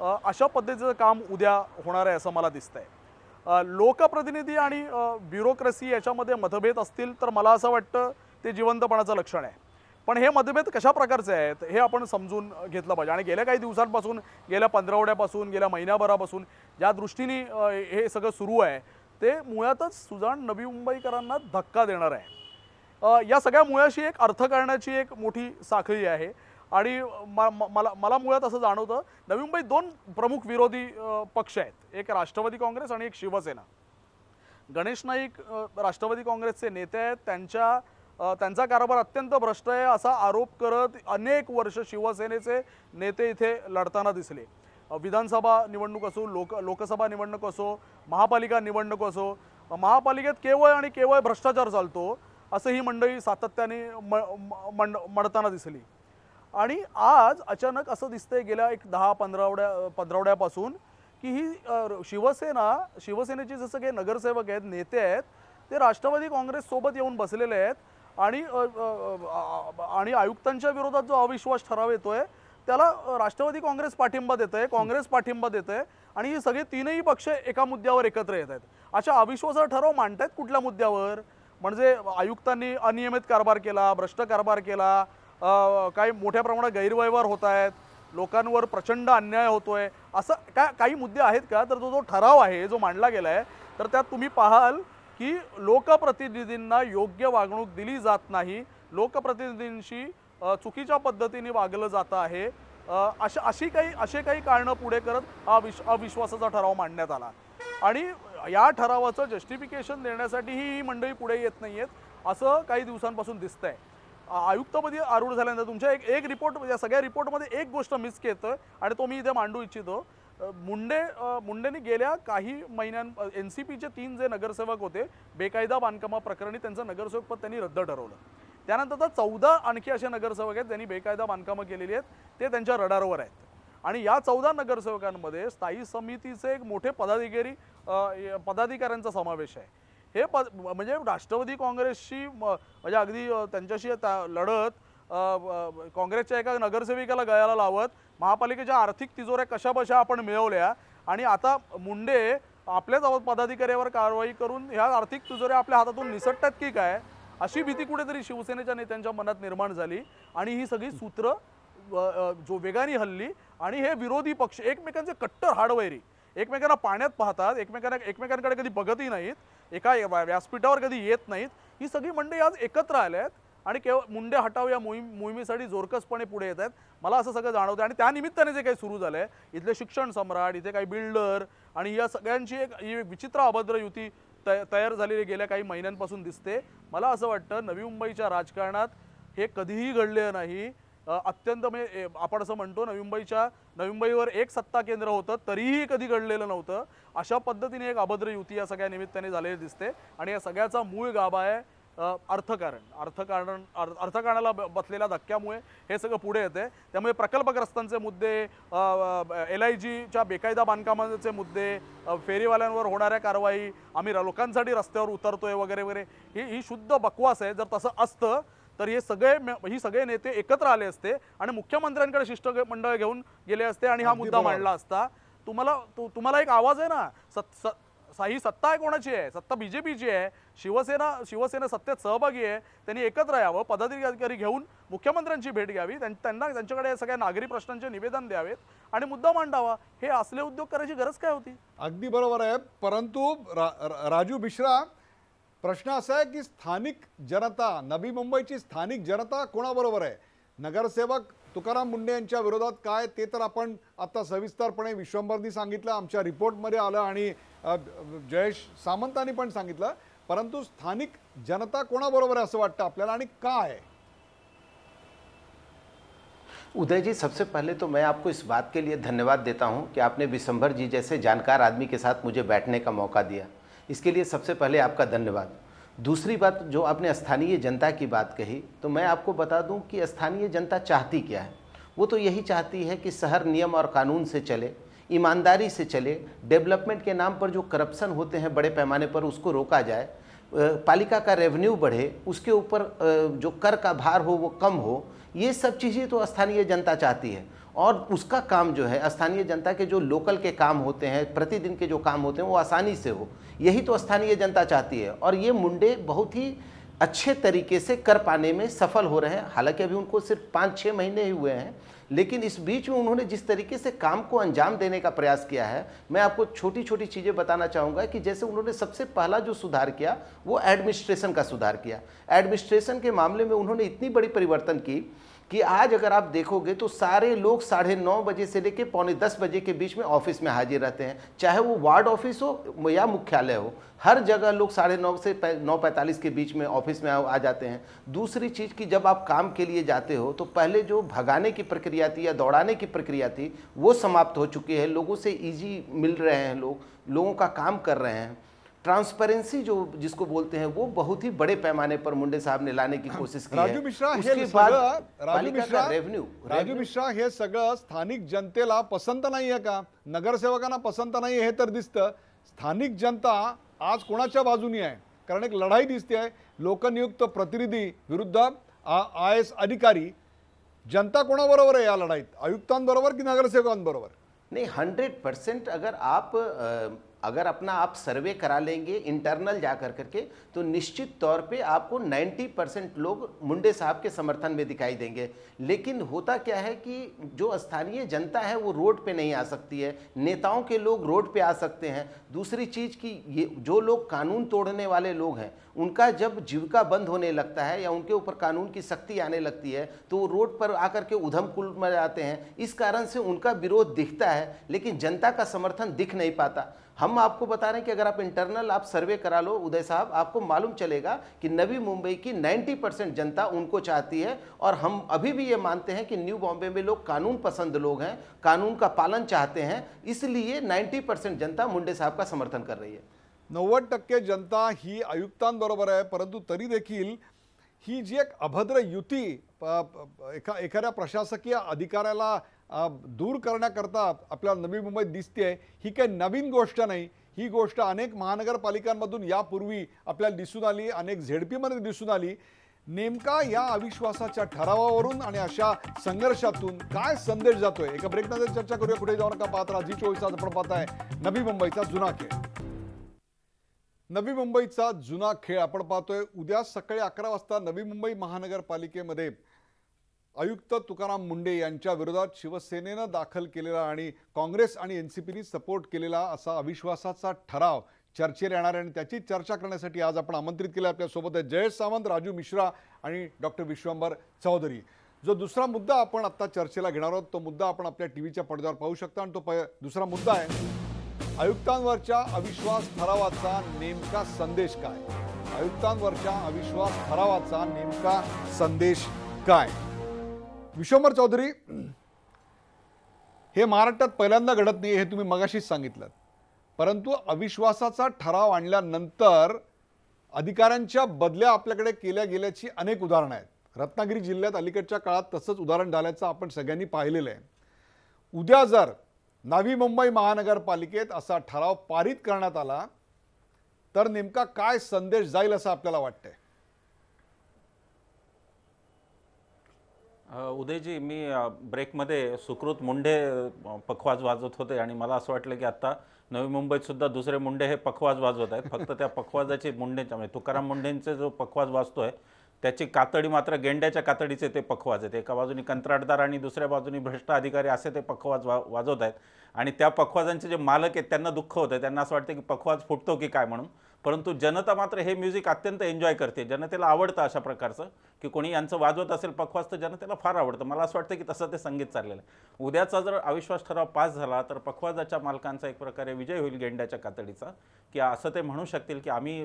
अशा पद्धतीचं काम उद्या होणार आहे असं मला दिसतंय. लोकप्रतिनिधी आणि ब्युरोक्रेसी याच्यामध्ये मतभेद असतील तर मला असं वाटतं ते जिवंतपणाचं लक्षण आहे. पण हे मतभेद कशा प्रकारचे आहेत हे आपण समजून घेतलं पाहिजे. आणि गेल्या काही दिवसांपासून, गेल्या 15 आठवड्यापासून, गेल्या महिन्याभरापासून ज्या दृष्टीने हे सगळं सुरू आहे ते मुळातच सुजाण नवी मुंबईकरांना धक्का देणार आहे. या सगळ्या मुळाशी एक अर्थ करण्याची एक मोठी साखळी आहे. आणि मला मुळात असं जाणवतं नवी मुंबईत 2 प्रमुख विरोधी पक्ष आहेत, एक राष्ट्रवादी काँग्रेस आणि एक शिवसेना. गणेश नाईक राष्ट्रवादी काँग्रेसचे नेते आहेत. त्यांचा कारभार अत्यंत भ्रष्ट आहे असा आरोप करत अनेक वर्ष शिवसेनेचे नेते इथे लढताना दिसले. विधानसभा निवडणूक असो, लोकसभा निवडणूक असो, महापालिका निवडणूक असो, महापालिकेत केवळ आणि केवळ भ्रष्टाचार चालतो असं ही मंडळी सातत्याने म्हणताना दिसली. आणि आज अचानक असं दिसतंय गेल्या एक 10-15 की ही शिवसेनेचे जसं काही नगरसेवक आहेत, नेते आहेत, ते राष्ट्रवादी काँग्रेस सोबत येऊन बसलेले आहेत. आणि आयुक्तांच्या विरोधात जो अविश्वास ठराव येतोय त्याला राष्ट्रवादी काँग्रेस पाठिंबा देत आहे, काँग्रेस पाठिंबा देत आहे. आणि हे सगळे 3ही पक्ष एका मुद्द्यावर एकत्र येत आहेत. अशा अविश्वासाचा ठराव मांडतायत कुठल्या मुद्द्यावर? म्हणजे आयुक्तांनी अनियमित कारभार केला, भ्रष्ट कारभार केला, काही मोठ्या प्रमाणात गैरव्यवहार होत आहेत, लोकांवर प्रचंड अन्याय होतोय, असं काही मुद्दे आहेत का? तर जो ठराव आहे जो मांडला गेला आहे तर त्यात तुम्ही पाहाल की लोकप्रतिनिधींना योग्य वागणूक दिली जात नाही, लोकप्रतिनिधींशी चुकीच्या पद्धतीने वागलं जातं आहे, असे काही कारणं पुढे करत हा अविश्वासाचा ठराव मांडण्यात आला. आणि या ठरावाचं जस्टिफिकेशन देण्यासाठी ही मंडळी पुढे येत नाही आहेत असं काही दिवसांपासून दिसतंय. आयुक्तपदी आरूढ झाल्यानंतर तुमच्या एक रिपोर्ट, या सगळ्या रिपोर्टमध्ये एक गोष्ट मिस केलं आणि तो मी इथे मांडू इच्छितो. मुंडेंनी गेल्या काही NCPचे 3 जे नगरसेवक होते बेकायदा बांधकामाप्रकरणी त्यांचं नगरसेवकपद त्यांनी रद्द ठरवलं. त्यानंतर 14 आणखी असे नगरसेवक आहेत त्यांनी बेकायदा बांधकामं केलेली आहेत, ते त्यांच्या रडारवर आहेत. आणि या 14 नगरसेवकांमध्ये स्थायी समितीचे एक मोठे पदाधिकाऱ्यांचा समावेश आहे. हे म्हणजे राष्ट्रवादी काँग्रेसशी म्हणजे अगदी त्यांच्याशी लढत काँग्रेसच्या एका नगरसेविकाला गळ्याला लावत महापालिकेच्या आर्थिक तिजोऱ्या कशाबशा आपण मिळवल्या आणि आता मुंडे आपल्याच पदाधिकाऱ्यावर कारवाई करून ह्या आर्थिक तिजोऱ्या आपल्या हातातून निसटतात की काय अशी भीती कुठेतरी शिवसेनेच्या नेत्यांच्या मनात निर्माण झाली. आणि ही सगळी सूत्र जो वेगाने हल्ली आणि हे विरोधी पक्ष एकमेकांचे कट्टर हाडवैरी, एकमेकांना पाण्यात पाहतात, एकमेकांकडे कधी बघतही नाहीत, एका व्यासपीठावर कधी येत नाहीत, ही सगळी मंडळी आज एकत्र आल्यात आणि केवळ मुंडे हटाव या मोहिमेसाठी जोरकसपणे पुढे येत आहेत. मला असं सगळं जाणवतं आणि त्या निमित्ताने जे काही सुरू झालंय, इथले शिक्षण सम्राट, इथे काही बिल्डर आणि या सगळ्यांची एक विचित्र अभद्र युती तयार झालेली गेल्या काही महिन्यांपासून दिसते. मला असं वाटतं नवी मुंबईच्या राजकारणात हे कधीही घडलेलं नाही. अत्यंत म्हणजे आपण असं म्हणतो नवी मुंबईवर एक सत्ता केंद्र होतं तरीही कधी घडलेलं नव्हतं. अशा पद्धतीने एक अभद्र युती या सगळ्या निमित्ताने झालेली दिसते आणि या सगळ्याचा मूळ गाभा आहे अर्थकारणाला बसलेल्या धक्क्यामुळे हे सगळं पुढे येते. त्यामुळे प्रकल्पग्रस्तांचे मुद्दे, LIGच्या बेकायदा बांधकामाचे मुद्दे, फेरीवाल्यांवर होणाऱ्या कारवाई, आम्ही लोकांसाठी रस्त्यावर उतरतोय वगैरे वगैरे, ही शुद्ध बकवास आहे. जर तसं असतं तर ही सगळे नेते एकत्र आले असते आणि मुख्यमंत्र्यांकडे शिष्टमंडळ घेऊन गेले असते आणि हा मुद्दा मांडला असता. तुम्हाला एक आवाज आहे ना, ही सत्ता आहे कोणाची आहे? सत्ता BJPची आहे. शिवसेना सत्तेत सहभागी आहे. त्यांनी एकत्र यावं, पदाधिकारी घेऊन मुख्यमंत्र्यांची भेट घ्यावी, त्यांच्याकडे सगळ्या नागरी प्रश्नांचे निवेदन द्यावेत आणि मुद्दा मांडावा. हे असले उद्योग करायची गरज काय होती? अगदी बरोबर आहे. परंतु राजू मिश्रा, प्रश्न असा आहे की स्थानिक जनता, नवी मुंबईची स्थानिक जनता कोणाबरोबर आहे? नगरसेवक तुकाराम मुंडे यांच्या विरोधात काय ते तर आपण आता सविस्तरपणे विश्वंभरनी सांगितलं, आमच्या रिपोर्टमध्ये आलं आणि जयेश सामंतांनी पण सांगितलं. परंतु स्थानिक जनता कोणाबरोबर आहे असं वाटतं आपल्याला आणि काय? उदय जी, सबसे पहले तो मैं आपको इस बात के लिए धन्यवाद देता हूं कि आपने विशंभर जी जैसे जानकार आदमी के साथ मुझे बैठने का मौका दिया. इसके लिए सबसे पहले आपका धन्यवाद. दूसरी बात, जो आपने स्थानीय जनता की बात कही, तो मैं आपको बता दूं कि स्थानीय जनता चाहती क्या है. वो तो यही चाहती है कि शहर नियम और कानून से चले, ईमानदारी से चले, डेवलपमेंट के नाम पर जो करप्शन होते हैं बड़े पैमाने पर उसको रोका जाए, पालिका का रेवेन्यू बढ़े, उसके ऊपर जो कर का भार हो वो कम हो. ये सब चीज़ें तो स्थानीय जनता चाहती है और उसका काम जो है स्थानीय जनता के जो लोकल के काम होते हैं, प्रतिदिन के जो काम होते हैं वो आसानी से हो, यही तो स्थानीय जनता चाहती है. और ये मुंडे बहुत ही अच्छे तरीके से कर पाने में सफल हो रहे हैं. हालांकि अभी उनको सिर्फ 5-6 महीने ही हुए हैं, लेकिन इस बीच में उन्होंने जिस तरीके से काम को अंजाम देने का प्रयास किया है, मैं आपको छोटी छोटी चीज़ें बताना चाहूँगा कि जैसे उन्होंने सबसे पहला जो सुधार किया वो एडमिनिस्ट्रेशन का सुधार किया. एडमिनिस्ट्रेशन के मामले में उन्होंने इतनी बड़ी परिवर्तन की कि आज अगर आप देखोगे तो सारे लोग 9:30 बजे से लेकर 9:45 बजे के बीच में ऑफिस में हाजिर रहते हैं, चाहे वो वार्ड ऑफिस हो या मुख्यालय हो. हर जगह लोग 9:30 से 9:45 के बीच में ऑफिस में आ जाते हैं. दूसरी चीज़ कि जब आप काम के लिए जाते हो तो पहले जो भगाने की प्रक्रिया थी या दौड़ाने की प्रक्रिया थी वो समाप्त हो चुकी है. लोगों से ईजी मिल रहे हैं, लोगों का काम कर रहे हैं. ट्रांसपेरेंसी जो जिसको बोलते हैं वो बहुत ही बड़े पैमाने पर मुंडे साहब ने लाने की कोशिश की है. राजू मिश्रा, राजू मिश्रा, हे सगळं स्थानिक जनतेला पसंत नाहीये का? नगरसेवकांना पसंत नाही हे तर दिसतं. स्थानिक जनता आज कोणाच्या बाजूनी आहे? कारण एक लढाई दिसते आहे, लोकनियुक्त प्रतिनिधी विरुद्ध IAS अधिकारी. जनता कोणाबरोबर आहे या लढाईत? आयुक्तांबरोबर की नगरसेवकांबरोबर? नहीं, 100% अगर अपना आप सर्वे करा लेंगे इंटरनल जा करके तो निश्चित तौर पे आपको 90% लोग मुंडे साहब के समर्थन में दिखाई देंगे. लेकिन होता क्या है कि जो स्थानीय जनता है वो रोड पे नहीं आ सकती है, नेताओं के लोग रोड पे आ सकते हैं. दूसरी चीज़ कि ये जो लोग कानून तोड़ने वाले लोग हैं उनका जब जीविका बंद होने लगता है या उनके ऊपर कानून की सख्ती आने लगती है तो वो रोड पर आकर के उधम कुल में जाते हैं. इस कारण से उनका विरोध दिखता है लेकिन जनता का समर्थन दिख नहीं पाता. हम आपको बता रहे हैं कि अगर आप इंटरनल आप सर्वे करा लो उदय साहब, आपको मालूम चलेगा कि नवी मुंबई की 90% जनता उनको चाहती है. और हम अभी भी ये मानते हैं कि न्यू बॉम्बे में लोग कानून पसंद लोग हैं, कानून का पालन चाहते हैं, इसलिए 90% जनता मुंडे साहब का समर्थन कर रही है. 90% जनता ही आयुक्तांबरोबर आहे. परंतु तरी देखील ही जी एक अभद्र युती एखाद्या प्रशासकीय अधिकाऱ्याला दूर करण्याकरता आपल्या नवी मुंबईत दिसते, ही काही नवीन गोष्ट नाही. ही गोष्ट अनेक महानगरपालिकांमधून यापूर्वी आपल्याला दिसून आली, अनेक ZP मध्ये दिसून आली. नेमका या अविश्वासाच्या ठरावावरून आणि अशा संघर्षातून काय संदेश जातोय? एका ब्रेकनंतर चर्चा करूया. कुठे जाऊ नका, पाहत राहा G24 आपण पाहताय नवी मुंबईचा जुना खेळ. नवी मुंबईचा जुना खेळ आपण पाहतोय. उद्या सकाळी 11 वाजता नवी मुंबई महानगरपालिकेमध्ये आयुक्त तुकाराम मुंडे यांच्या विरोधात शिवसेनेनं दाखल केलेला आणि काँग्रेस आणि NCPनी सपोर्ट केलेला असा अविश्वासाचा ठराव चर्चेला येणार आहे आणि त्याची चर्चा करण्यासाठी आज आपण आमंत्रित केलं. आपल्यासोबत आहे जयेश सावंत, राजू मिश्रा आणि डॉक्टर विश्वंभर चौधरी. जो दुसरा मुद्दा आपण आता चर्चेला घेणार आहोत तो मुद्दा आपण आपल्या टीव्हीच्या पडद्यावर पाहू शकता आणि तो दुसरा मुद्दा आहे आयुक्तांवरच्या अविश्वास ठरावाचा नेमका संदेश काय. आयुक्तांवरच्या अविश्वास ठरावाचा नेमका संदेश काय. विश्वंभर चौधरी, हे महाराष्ट्रात पहिल्यांदा घडत नाही हे तुम्ही मगाशीच सांगितलं, परंतु अविश्वासाचा ठराव आणल्यानंतर अधिकाऱ्यांच्या बदल्या आपल्याकडे केल्या गेल्याची अनेक उदाहरणं आहेत. रत्नागिरी जिल्ह्यात अलीकडच्या काळात तसंच उदाहरण झाल्याचं आपण सगळ्यांनी पाहिलेलं आहे. उद्या जर नवी मुंबई महानगरपालिकेत असा ठराव पारित करण्यात आला तर नेमका काय संदेश जाईल असं आपल्याला वाटतंय. उदयजी, मी ब्रेकमध्ये सुकृत मुंडे पखवाज वाजवत होते आणि मला असं वाटलं की आता नवी मुंबईत सुद्धा दुसरे मुंडे हे पखवाज वाजवत आहेत. फक्त त्या पखवाजाची मुंडेच्या म्हणजे तुकाराम मुंडेंचे जो पखवाज वाजतोय त्याची कातडी मात्र गेंड्याच्या कातडीचे ते पखवाज आहेत. एका बाजूनी कंत्राटदार आणि दुसऱ्या बाजूनी भ्रष्ट अधिकारी असे ते पखवाज वाजवत आहेत आणि त्या पखवाजांचे जे मालक आहेत त्यांना दुःख होतं. त्यांना असं वाटतं की पखवाज फुटतो की काय म्हणून, परंतु जनता मात्र हे म्युझिक अत्यंत एन्जॉय करते. जनतेला आवडतं अशा प्रकारचं की कोणी यांचं वाजवत असेल पखवाज तर जनतेला फार आवडतं. मला असं वाटतं की तसं ते संगीत चाललेलं आहे. उद्याचा जर अविश्वास ठराव पास झाला तर पखवाजाच्या मालकांचा एक प्रकारे विजय होईल गेंड्याच्या कातडीचा, की असं ते म्हणू शकतील की आम्ही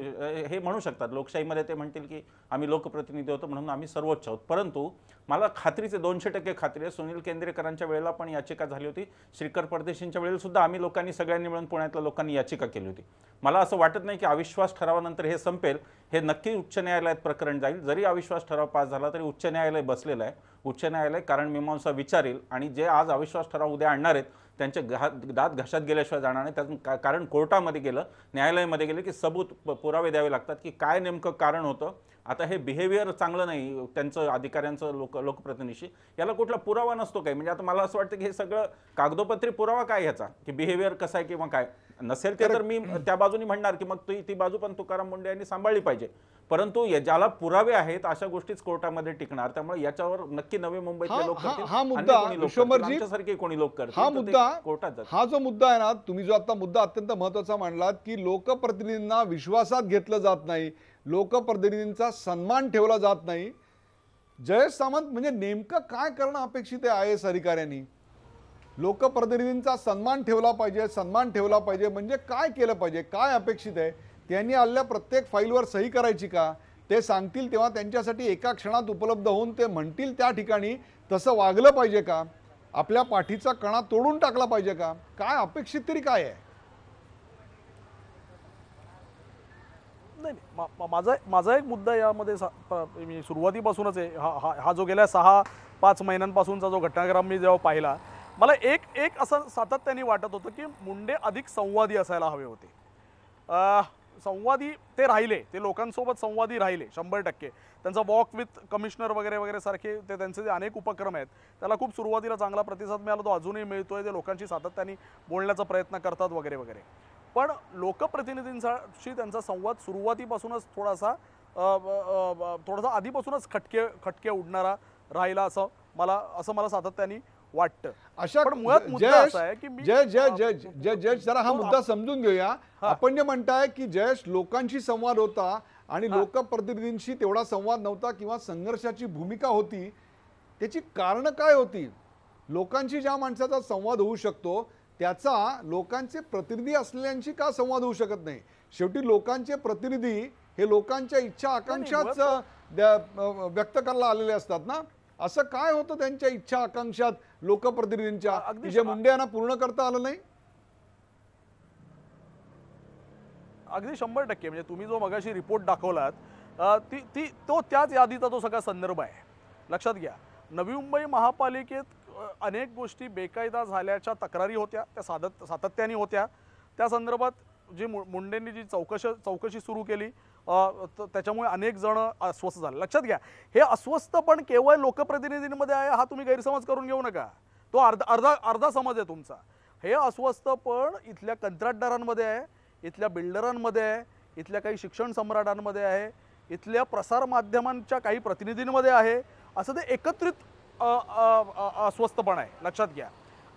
हे म्हणू शकतात लोकशाहीमध्ये ते म्हणतील की आम्ही लोकप्रतिनिधी होतो म्हणून आम्ही सर्वोच्च आहोत. परंतु मला खात्रीचे 200% खात्री आहे, सुनील केंद्रेकरांच्या वेळेला पण याचिका झाली होती, श्रीकर परदेशींच्या वेळेला सुद्धा आम्ही लोकांनी सगळ्यांनी मिळून पुण्यातल्या लोकांनी याचिका केली होती. मला असं वाटत नाही की अविश्वास ठरावानंतर हे संपेल. हे नक्की उच्च न्यायालयात प्रकरण जाईल. जरी अविश्वास ठराव पास झाला तरी उच्च न्यायालय बसलेलं आहे. उच्च न्यायालय कारण मीमांसा विचारेल आणि जे आज अविश्वास ठराव उद्या आणणार आहेत त्यांचे दात घशात गेल्याशिवाय जाणार नाही. त्यातून कारण कोर्टामध्ये गेलं, न्यायालयामध्ये गेलं की सबूत पुरावे द्यावे लागतात की काय नेमकं कारण होतं. आता हे बिहेवियर चांगलं नाही त्यांचं अधिकाऱ्यांचं लोकप्रतिनिधी, याला कुठला पुरावा नसतो काही. म्हणजे आता मला असं वाटतं की हे सगळं कागदोपत्री पुरावा काय ह्याचा की बिहेवियर कसं आहे किंवा काय नसेल ते तर मी त्या बाजूनी म्हणणार की मग ती बाजू पण तुकाराम मुंडे यांनी सांभाळली पाहिजे. परंतु ज्याला पुरावे आहेत अशा गोष्टीच कोर्टामध्ये टिकणार. त्यामुळे याच्यावर नक्की नवी मुंबईतले लोक हा मुद्दा विश्वंभरजी कोणी लोक करतील हा मुद्दा कोर्टात हा जो मुद्दा आहे ना, तुम्ही जो आता मुद्दा अत्यंत महत्त्वाचा मांडलात की लोकप्रतिनिधींना विश्वासात घेतलं जात नाही, लोकप्रतिनिधींचा सन्मान ठेवला जात नाही. जयेश सावंत, म्हणजे नेमकं काय करणं अपेक्षित आहे IAS अधिकाऱ्यांनी. लोकप्रतिनिधींचा सन्मान ठेवला पाहिजे म्हणजे काय केलं पाहिजे, काय अपेक्षित आहे. त्यांनी आलेल्या प्रत्येक फाईलवर सही करायची का, ते सांगतील तेव्हा त्यांच्यासाठी एका क्षणात उपलब्ध होऊन ते म्हणतील त्या ठिकाणी तसं वागलं पाहिजे का, आपल्या पाठीचा कणा तोडून टाकला पाहिजे का, काय अपेक्षित तरी काय आहे. नाही, माझा एक मुद्दा यामध्ये मी सुरुवातीपासूनच आहे. हा जो गेल्या 6-5 महिन्यांपासूनचा जो घटनाक्रम मी जेव्हा पाहिला, मला एक असं सातत्याने वाटत होतं की मुंडे अधिक संवादी असायला हवे होते. संवादी ते राहिले, ते लोकांसोबत संवादी राहिले 100%. त्यांचा वॉक विथ कमिशनर वगैरे वगैरे सारखे ते त्यांचे जे अनेक उपक्रम आहेत त्याला खूप सुरुवातीला चांगला प्रतिसाद मिळाला, तो अजूनही मिळतोय. ते लोकांशी सातत्याने बोलण्याचा प्रयत्न करतात वगैरे वगैरे. पण लोकप्रतिनिधींशी त्यांचा संवाद सुरुवातीपासूनच थोडासा आधीपासूनच खटके उडणारा राहिला असं मला सातत्याने वाटतं. अशा मुळात मुद्दा असा आहे की जयेश जरा हा मुद्दा समजून घेऊया. आपण जे म्हणताय की जयेश लोकांशी संवाद होता आणि लोकप्रतिनिधींशी तेवढा संवाद नव्हता किंवा संघर्षाची भूमिका होती, त्याची कारणं काय होती. लोकांशी ज्या माणसाचा संवाद होऊ शकतो त्याचा लोकांचे प्रतिनिधी असलेल्यांशी का संवाद होऊ शकत नाही. शेवटी लोकांचे प्रतिनिधी हे लोकांच्या इच्छा आकांक्षाच व्यक्त करायला आलेले असतात ना. असं काय होतं त्यांच्या इच्छा आकांक्षात लोकप्रतिनिधींच्या जे मुंडे यांना पूर्ण करता आलं नाही. अगदी 100%. म्हणजे तुम्ही जो मगाशी रिपोर्ट दाखवलात तो त्याच यादीचा तो सगळा संदर्भ आहे. लक्षात घ्या, नवी मुंबई महापालिकेत अनेक गोष्टी बेकायदा झाल्याच्या तक्रारी होत्या, त्या सातत्याने होत्या. त्या संदर्भात जी मुंडेंनी जी चौकशी सुरू केली त्याच्यामुळे अनेक जण अस्वस्थ झाले. लक्षात घ्या, हे अस्वस्थ पण केवळ लोकप्रतिनिधींमध्ये आहे हा तुम्ही गैरसमज करून घेऊ नका. तो अर्धा समज आहे तुमचा. हे अस्वस्थ पण इथल्या कंत्राटदारांमध्ये आहे, इथल्या बिल्डरांमध्ये आहे, इथल्या काही शिक्षण सम्राटांमध्ये आहे, इथल्या प्रसार माध्यमांच्या काही प्रतिनिधींमध्ये आहे. असं ते एकत्रित अस्वस्थपण आहे. लक्षात घ्या.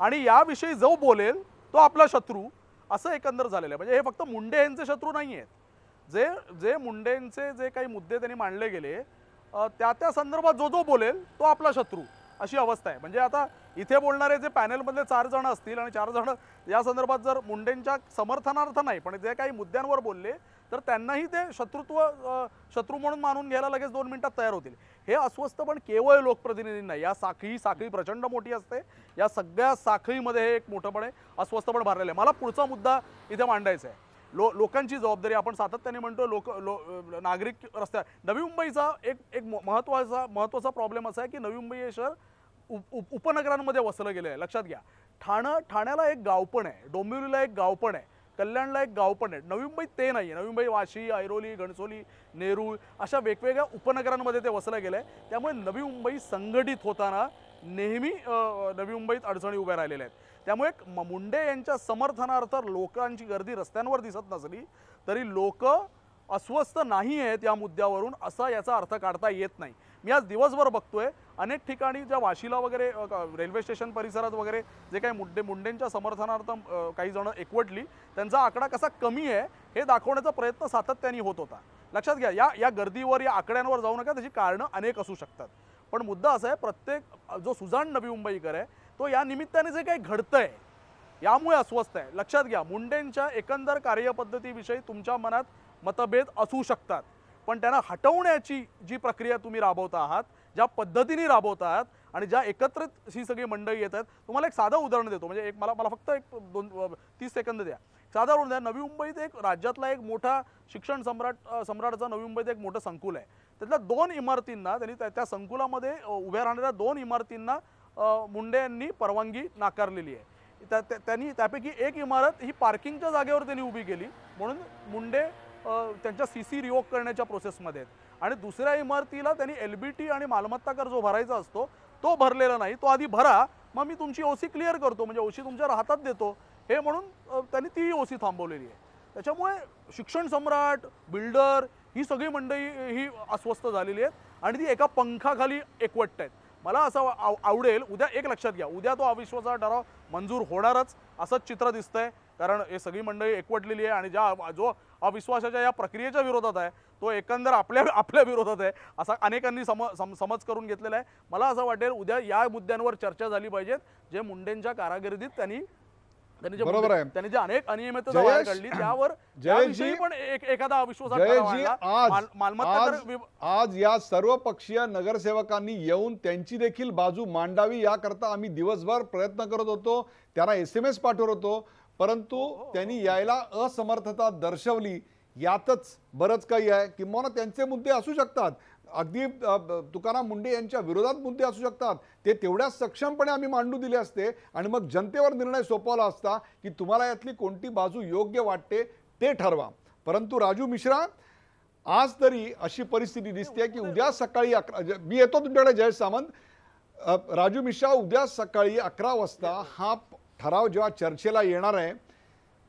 आणि याविषयी जो बोलेल तो आपला शत्रू असं एकंदर झालेलं आहे. म्हणजे हे फक्त मुंडे यांचे शत्रू नाही आहेत. जे मुंडेंचे जे काही मुद्दे त्यांनी मांडले गेले त्या संदर्भात जो बोलेल तो आपला शत्रू, अशी अवस्था आहे. म्हणजे आता इथे बोलणारे जे पॅनलमधले 4 जण असतील आणि 4 जण या संदर्भात जर मुंडेंच्या समर्थनार्थ नाही पण जे काही मुद्द्यांवर बोलले तर त्यांनाही ते शत्रू म्हणून मानून घ्यायला लगेच 2 मिनिटात तयार होतील. हे अस्वस्थ पण केवळ लोकप्रतिनिधींना, या साखळी प्रचंड मोठी असते. या सगळ्या साखळीमध्ये हे एक मोठंपणे अस्वस्थपण भरलेलं आहे. मला पुढचा मुद्दा इथे मांडायचा आहे. लोकांची जबाबदारी. आपण सातत्याने म्हणतो नागरिक रस्त्या. नवी मुंबईचा एक महत्त्वाचा प्रॉब्लेम असा आहे की नवी मुंबई हे शहर उपनगरांमध्ये वसलं गेलं आहे. लक्षात घ्या, ठाण्याला एक गाव पण आहे, डोंबिवलीला एक गाव पण आहे, कल्याणला एक गाव पण आहे. नवी मुंबईत ते नाही आहे. नवी मुंबई वाशी, ऐरोली, घणसोली, नेरूळ अशा वेगवेगळ्या उपनगरांमध्ये ते वसलं गेलं आहे. त्यामुळे नवी मुंबई संघटित होताना नेहमी नवी मुंबईत अडचणी उभ्या राहिलेल्या आहेत. त्यामुळे मुंडे यांच्या समर्थनार्थ लोकांची गर्दी रस्त्यांवर दिसत नसली तरी लोक अस्वस्थ नाही आहेत या मुद्द्यावरून, असा याचा अर्थ काढता येत नाही. मी आज दिवसभर बघतोय अनेक ठिकाणी ज्या वाशीला वगैरे रेल्वे स्टेशन परिसरात वगैरे जे काही मुंडेंच्या समर्थनार्थ काही जण एकवटली, त्यांचा आकडा कसा कमी आहे हे दाखवण्याचा प्रयत्न सातत्याने होत होता. लक्षात घ्या, या गर्दीवर, या आकड्यांवर जाऊ नका, त्याची कारणं अनेक असू शकतात. पण मुद्दा असा आहे, प्रत्येक जो सुजाण नवी मुंबईकर आहे तो या निमित्ताने जे काही घडतंय यामुळे अस्वस्थ आहे. लक्षात घ्या, मुंडेंच्या एकंदर कार्यपद्धतीविषयी तुमच्या मनात मतभेद असू शकतात, पण त्यांना हटवण्याची जी प्रक्रिया तुम्ही राबवता आहात, ज्या पद्धतीने राबवता आहात आणि ज्या एकत्रित ही सगळी मंडळी येत आहेत. तुम्हाला एक साधं उदाहरण देतो. म्हणजे मला फक्त 30 सेकंद द्या. साधं उदाहरण द्या. नवी मुंबईत एक राज्यातला एक मोठा शिक्षण सम्राटचा नवी मुंबईत एक मोठं संकुल आहे. त्यातल्या 2 इमारतींना त्यांनी त्या संकुलामध्ये उभ्या राहणाऱ्या 2 इमारतींना मुंडे यांनी परवानगी नाकारलेली आहे. त्यांनी त्यापैकी एक इमारत ही पार्किंगच्या जागेवर त्यांनी उभी केली, म्हणून मुंडे त्यांच्या CC रिवोक करण्याच्या प्रोसेसमध्ये आहेत. आणि दुसऱ्या इमारतीला त्यांनी LBT आणि मालमत्ता कर जो भरायचा असतो तो भरलेला नाही, तो आधी भरा, मग मी तुमची OC क्लिअर करतो, म्हणजे OC तुमच्या हातात देतो, हे म्हणून त्यांनी ती OC थांबवलेली आहे. त्याच्यामुळे शिक्षण सम्राट, बिल्डर ही सगळी मंडळी ही अस्वस्थ झालेली आहेत आणि ती एका पंखाखाली एकवटत आहेत. मला असं आवडेल उद्या, एक लक्षात घ्या, उद्या तो अविश्वासाचा ठराव मंजूर होणारच असंच चित्र दिसतंय, कारण हे सगळी मंडळी एकवटलेली आहे आणि जो अविश्वासाच्या या प्रक्रियेच्या विरोधात आहे तो एकंदर आपल्या विरोधात आहे असा अनेकांनी समज करून घेतलेला आहे. मला असं वाटेल उद्या या मुद्द्यांवर चर्चा झाली पाहिजेत, जे मुंडेंच्या कारागिर्दीत त्यांनी जे अनेक अनियमितता बाहेर काढली त्यावर पण एखादा आज या सर्व पक्षीय नगरसेवकांनी येऊन त्यांची देखील बाजू मांडावी याकरता आम्ही दिवसभर प्रयत्न करत होतो, त्यांना SMS पाठवत होतो, परंतु त्यांनी यायला असमर्थता दर्शवली. यातच बरंच काही आहे. किंवा त्यांचे मुद्दे असू शकतात, अगदी तुकाराम मुंडे यांच्या विरोधात मुद्दे असू शकतात, ते तेवढ्या सक्षमपणे आम्ही मांडू दिले असते आणि मग जनतेवर निर्णय सोपवला असता की तुम्हाला यातली कोणती बाजू योग्य वाटते ते ठरवा. परंतु राजू मिश्रा, आज तरी अशी परिस्थिती दिसते की उद्या सकाळी 11, मी येतो तुमच्याकडे जयेश सामंत. राजू मिश्रा, उद्या सकाळी 11 वाजता हा ठराव जेव्हा चर्चेला येणार आहे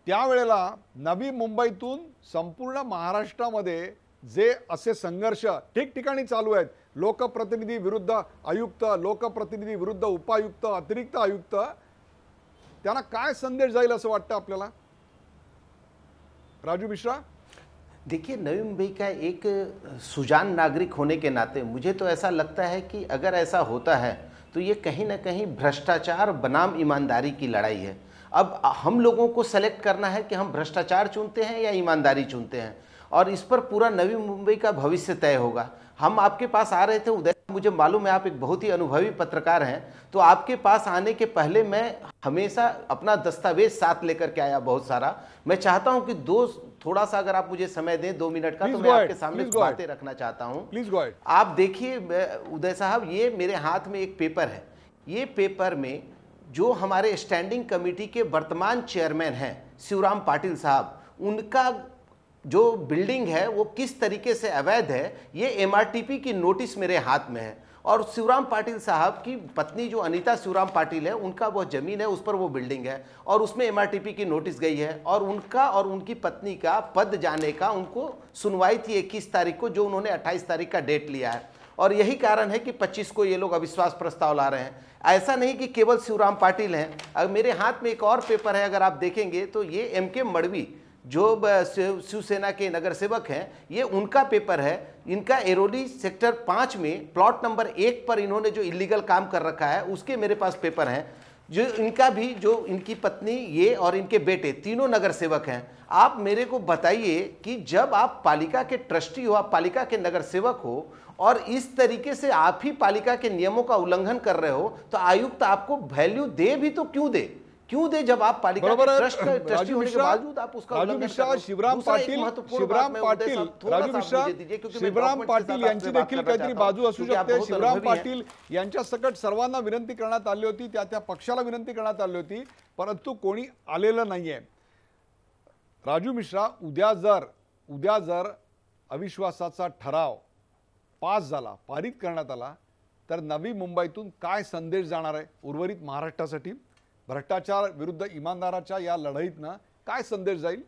त्यावेळेला नवी मुंबईतून संपूर्ण महाराष्ट्रामध्ये जे असे संघर्ष ठिकठिकाणी चालू आहेत, लोकप्रतिनिधी विरुद्ध आयुक्त, लोकप्रतिनिधी विरुद्ध उपायुक्त, अतिरिक्त आयुक्त, त्यांना काय संदेश जाईल असं वाटतं आपल्याला राजू मिश्रा? देखिए, नवी मुंबई का एक सुजान नागरिक होने के नाते मुझे तो ऐसा लगता है कि अगर ऐसा होता है तो ये कहीं ना कहीं भ्रष्टाचार बनाम ईमानदारी की लड़ाई है. अब हम लोगों को सेलेक्ट करना है कि हम भ्रष्टाचार चुनते हैं या ईमानदारी चुनते हैं, और इस पर पूरा नवी मुंबई का भविष्य तय होगा. हम आपके पास आ रहे थे उदय, मुझे मालूम है आप एक बहुत ही अनुभवी पत्रकार हैं, तो आपके पास आने के पहले मैं हमेशा अपना दस्तावेज साथ लेकर के आया बहुत सारा. मैं चाहता हूं कि थोड़ा सा अगर आप मुझे समय दें 2 मिनट का, तो मैं आपके सामने बातें रखना चाहता हूं. Please go ahead. आप देखिए उदय साहब, ये मेरे हाथ में एक पेपर है. ये पेपर में जो हमारे स्टैंडिंग कमेटी के वर्तमान चेयरमैन हैं शिवराम पाटिल साहब, उनका जो बिल्डिंग है वो किस तरीके से अवैध है, ये MRTP की नोटिस मेरे हाथ में है. और शिवराम पाटिल साहब की पत्नी जो अनीता शिवराम पाटिल है, उनका वो ज़मीन है, उस पर वो बिल्डिंग है और उसमें MRTP की नोटिस गई है. और उनका और उनकी पत्नी का पद जाने का उनको सुनवाई थी 21 तारीख को, जो उन्होंने 28 तारीख का डेट लिया है. और यही कारण है कि 25 को ये लोग अविश्वास प्रस्ताव ला रहे हैं। ऐसा नहीं कि केवल शिवराम पाटिल हैं। अगर मेरे हाथ में एक और पेपर है, अगर आप देखेंगे तो ये MK मड़वी जो शिवसेना के नगर सेवक हैं, ये उनका पेपर है। इनका एरोली सेक्टर 5 में प्लॉट नंबर 1 पर इन्होंने जो इलीगल काम कर रखा है उसके मेरे पास पेपर हैं। जो इनका भी, जो इनकी पत्नी, ये और इनके बेटे तीनों नगर सेवक हैं। आप मेरे को बताइए कि जब आप पालिका के ट्रस्टी हो, आप पालिका के नगर सेवक हो और इस तरीके से आप ही पालिका के नियमों का उल्लंघन कर रहे हो, तो आयुक्त आपको वैल्यू दे भी तो क्यों दे? जब आप पालिका के ट्रस्टी होने के बावजूद आप उसका राजू मिश्रा, शिवराम पाटील यांची देखील काहीतरी बाजू असू शकते। शिवराम पाटील यांच्या सकट सर्वांना विनंती करण्यात आली होती, त्या पक्षाला विनंती करण्यात आली होती, परंतु कोणी आलेलं नाहीये। राजू मिश्रा, उद्या जर अविश्वासाचा ठराव पास झाला, पारित करण्यात आला, तर नवी मुंबईतून काय संदेश जाणार आहे उर्वरित महाराष्ट्रासाठी? भ्रष्टाचार विरुद्ध ईमानदाराच्या या लढाईतनं काय संदेश जाईल?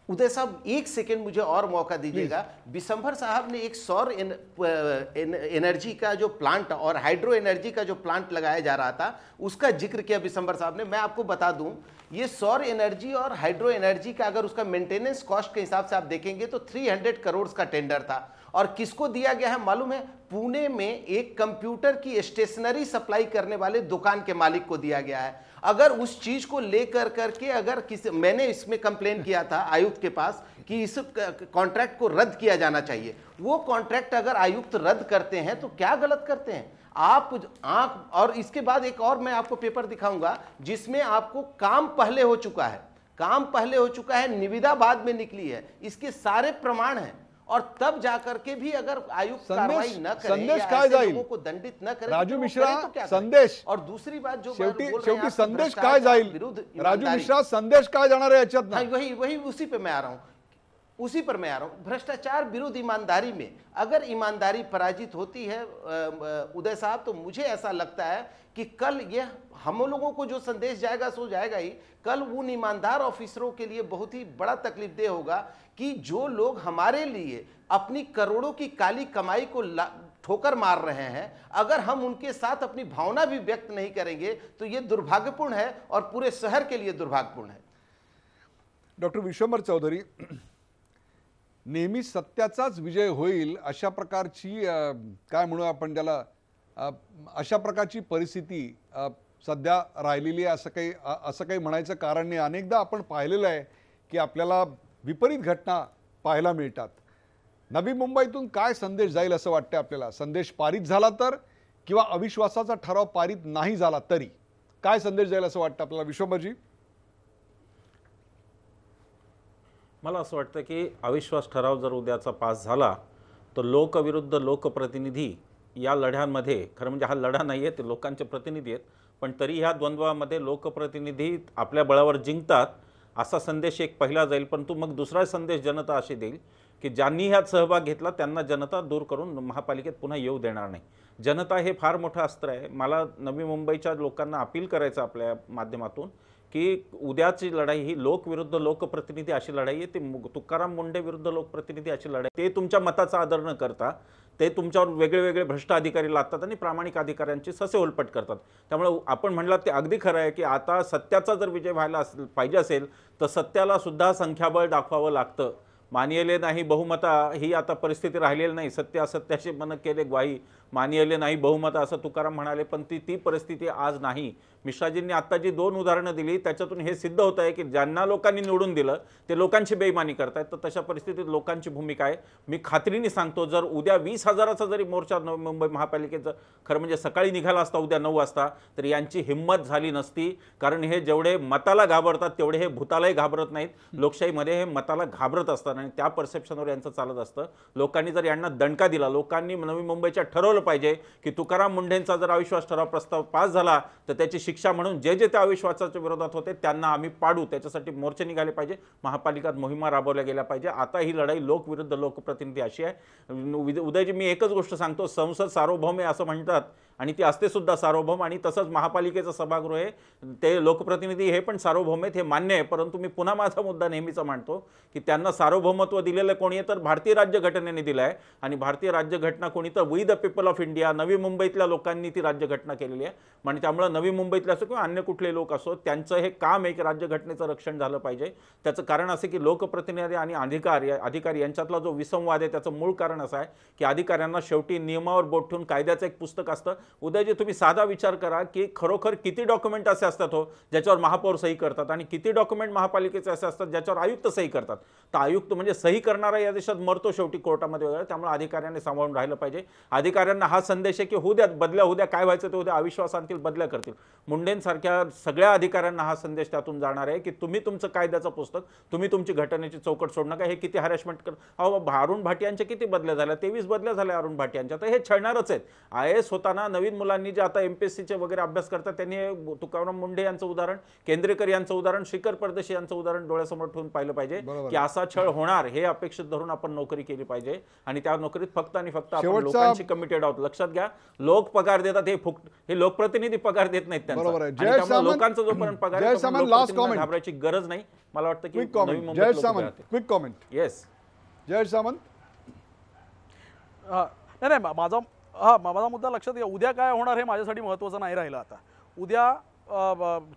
उदय साहब, एक सेकंड मुझे और मौका दीजिएगा। बिशंभर साहब ने एक सौर एनर्जी का जो प्लांट और हाइड्रो एनर्जी का जो प्लांट लगाया जा रहा था उसका जिक्र किया बिशंभर साहब ने। मैं आपको बता दूं, ये सौर एनर्जी और हाइड्रो एनर्जी का अगर उसका मेंटेनेंस कॉस्ट के हिसाब से आप देखेंगे तो 300 करोड़ का टेंडर था। और किसको दिया गया है मालूम है? पुणे में एक कंप्यूटर की स्टेशनरी सप्लाई करने वाले दुकान के मालिक को दिया गया है। अगर उस चीज को लेकर करके अगर मैंने इसमें कंप्लेन किया था आयुक्त के पास कि इस कॉन्ट्रैक्ट को रद्द किया जाना चाहिए। वो कॉन्ट्रैक्ट अगर आयुक्त रद्द करते हैं तो क्या गलत करते हैं आप? आंख। और इसके बाद एक और मैं आपको पेपर दिखाऊंगा जिसमें आपको काम पहले हो चुका है, निविदा बाद में निकली है, इसके सारे प्रमाण हैं। और तब जाकर के भी अगर आयुक्त कार्रवाई न करे, संदेश या काय ऐसे जाईल? लोगों को दंडित न करे, राजू तो मिश्रा, तो क्या करें? संदेश और दूसरी बात जो शेवटी बोल रहे हैं आप, संदेश काय भ्रष्टाचार जाईल? विरुद्ध राजू ईमानदारी। मिश्रा, संदेश काय जाणार आहे याच्यात? हाँ, वही उसी पे मैं आ रहा हूं। भ्रष्टाचार विरुद्ध ईमानदारी में अगर ईमानदारी पराजित होती है उदय साहब, तो मुझे ऐसा लगता है कि कल ये हम लोगों को जो संदेश जाएगा सो जाएगा ही, कल उन ईमानदार ऑफिसरों के लिए बहुत ही बड़ा तकलीफदेह होगा कि जो लोग हमारे लिए अपनी करोड़ों की काली कमाई को ठोकर मार रहे हैं, अगर हम उनके साथ अपनी भावना भी व्यक्त नहीं करेंगे तो ये दुर्भाग्यपूर्ण है और पूरे शहर के लिए दुर्भाग्यपूर्ण है। डॉक्टर विश्वंभर चौधरी, नेहमी सत्याचाच विजय होईल अशा प्रकारची काय म्हणू आपण त्याला, अशा प्रकारची परिस्थिती सध्या राहिलेली आहे असं काही म्हणायचं कारण नाही। अनेकदा आपण पाहिलेलं आहे की आपल्याला विपरीत घटना पाहायला मिळतात। नवी मुंबईतून काय संदेश जाईल असं वाटतं आपल्याला? संदेश पारित झाला तर किंवा अविश्वासाचा ठराव पारित नाही झाला तरी काय संदेश जाईल असं वाटतं आपल्याला? विश्वंभरजी, मला असं वाटतं की अविश्वास ठराव जर उद्याचा पास झाला तर लोक विरुद्ध लोकप्रतिनिधी या लढ्यांमध्ये, खरं म्हणजे हा लढा नाही आहे, ते लोकांचे प्रतिनिधी आहेत, पण तरी ह्या द्वंद्वामध्ये लोकप्रतिनिधी आपल्या बळावर जिंकतात असा संदेश एक पहिला जाईल। परंतु मग दुसरा संदेश जनता अशी देईल की ज्यांनी ह्यात सहभाग घेतला त्यांना जनता दूर करून महापालिकेत पुन्हा येऊ देणार नाही। जनता हे फार मोठं अस्त्र आहे। मला नवी मुंबईच्या लोकांना अपील करायचं आपल्या माध्यमातून की उद्याची लढाई ही लोक विरुद्ध लोकप्रतिनिधी अशी लढाई आहे। ती तुकाराम मुंडे विरुद्ध लोकप्रतिनिधी अशी लढाई, ते तुमच्या मताचा आदर न करता ते तुमच्यावर वेगळे वेगळे भ्रष्ट अधिकारी लादतात आणि प्रामाणिक अधिकाऱ्यांची ससे उलपट करतात। त्यामुळे आपण म्हणलात ते अगदी खरं आहे की आता सत्याचा जर विजय व्हायला पाहिजे असेल तर सत्याला सुद्धा संख्याबळ दाखवावं लागतं। मानियले नाही बहुमता ही आता परिस्थिती राहिलेली नाही। सत्य असत्याशी मन केले ग्वाही, मानियले नाही बहुमता असं तुकाराम म्हणाले, पण ती परिस्थिती आज नाही। मिश्राजींनी आता जी 2 उदाहरणं दिली त्याच्यातून हे सिद्ध होत आहे की ज्यांना लोकांनी निवडून दिलं ते लोकांची बेईमानी करतायत। तर तशा परिस्थितीत लोकांची भूमिका आहे। मी खात्रीने सांगतो, जर उद्या 20,000चा जरी मोर्चा मुंबई महापालिकेचा खरं म्हणजे सकाळी निघाला असता उद्या 9 वाजता, तर यांची हिंमत झाली नसती। कारण हे जेवढे मताला घाबरतात तेवढे हे भूतालाही घाबरत नाहीत। लोकशाहीमध्ये हे मताला घाबरत असतात आणि त्या परसेप्शनवर यांचं चालत असतं। लोकांनी जर यांना दणका दिला, लोकांनी नवी मुंबईच्या ठरवलं पाहिजे की तुकाराम मुंढेंचा जर अविश्वास ठराव प्रस्ताव पास झाला तर त्याची शिक्षा म्हणून जे त्या अविश्वासाच्या विरोधात होते त्यांना आम्ही पाडू, त्याच्यासाठी मोर्चे निघाले पाहिजे, महापालिकात मोहिमा राबवल्या गेल्या पाहिजे। आता ही लढाई लोक विरुद्ध लोकप्रतिनिधी अशी आहे। उदयजी, मी एकच गोष्ट सांगतो, संसद सार्वभौम आहे असं म्हणतात आणि ती असते सुद्धा सार्वभौम, आणि तसंच महापालिकेचं सभागृह आहे, ते लोकप्रतिनिधी हे पण सार्वभौम आहेत, हे मान्य आहे. परंतु मी पुन्हा माझा मुद्दा नेहमीचा मांडतो की त्यांना सार्वभौमत्व दिलेलं कोणी आहे तर भारतीय राज्यघटनेने दिलं आहे, आणि भारतीय राज्यघटना कोणी तर we the people of India, नवी मुंबईतल्या लोकांनी ती राज्यघटना केलेली आहे. म्हणजे त्यामुळे नवी मुंबईतले असो किंवा अन्य कुठले लोक असो, त्यांचं हे काम आहे की राज्यघटनेचं रक्षण झालं पाहिजे. त्याचं कारण असं की लोकप्रतिनिधी आणि अधिकारी यांच्यातला जो विसंवाद आहे त्याचं मूळ कारण असं आहे की अधिकाऱ्यांना शेवटी नियमावर बोट ठेवून कायद्याचं एक पुस्तक असतं. उद्या जे तुम्ही साधा विचार करा की खरोखर किती डॉक्युमेंट असे असतात हो ज्याच्यावर महापौर सही करतात, आणि किती डॉक्युमेंट महापालिकेचे असे असतात ज्याच्यावर आयुक्त सही करतात. तर आयुक्त म्हणजे सही करणारा या देशात मरतो शेवटी कोर्टामध्ये वगैरे. त्यामुळे अधिकाऱ्यांनी सांभाळून राहिलं पाहिजे. अधिकाऱ्यांना हा संदेश आहे की होऊ द्या, बदल्या होऊ द्या, काय व्हायचं ते उद्या अविश्वास आणतील, बदल्या करतील. मुंडेंसारख्या सगळ्या अधिकाऱ्यांना हा संदेश त्यातून जाणार आहे की तुम्ही तुमचं कायद्याचं पुस्तक, तुम्ही तुमची घटनेची चौकट सोडू नका. हे किती हॅरेसमेंट अहो अरुण भाटियांच्या किती बदल्या झाल्या, 23 बदल्या झाल्या अरुण भाटियांच्या. तर हे छळणारच आहेत. IAS होताना नवीन मुलांनी जे आता MPSCचे वगैरे अभ्यास करतात त्यांनी तुकाराम मुंडे यांचं उदाहरण, केंद्रेकर यांचं उदाहरण, श्रीकर परदेशी यांचं उदाहरण डोळ्यासमोर ठेवून पाहिलं पाहिजे की असा छळ होणार हे अपेक्षित धरून आपण नोकरी केली पाहिजे. आणि त्या नोकरीत फक्त आणि फक्त आपण लोकांशी कमिटेड आहोत. लक्षात घ्या, लोक पगार देतात, हे लोकप्रतिनिधी पगार देत नाहीत त्यांना. लोकांचा जोपर्यंत पगार आहे घाबरायची गरज नाही. मला वाटतं की Jayesh Samant, quick comment. Yes Jayesh Samant. नाही, माझा मुद्दा लक्षात घ्या. उद्या काय होणार हे माझ्यासाठी महत्त्वाचं नाही राहिलं. आता उद्या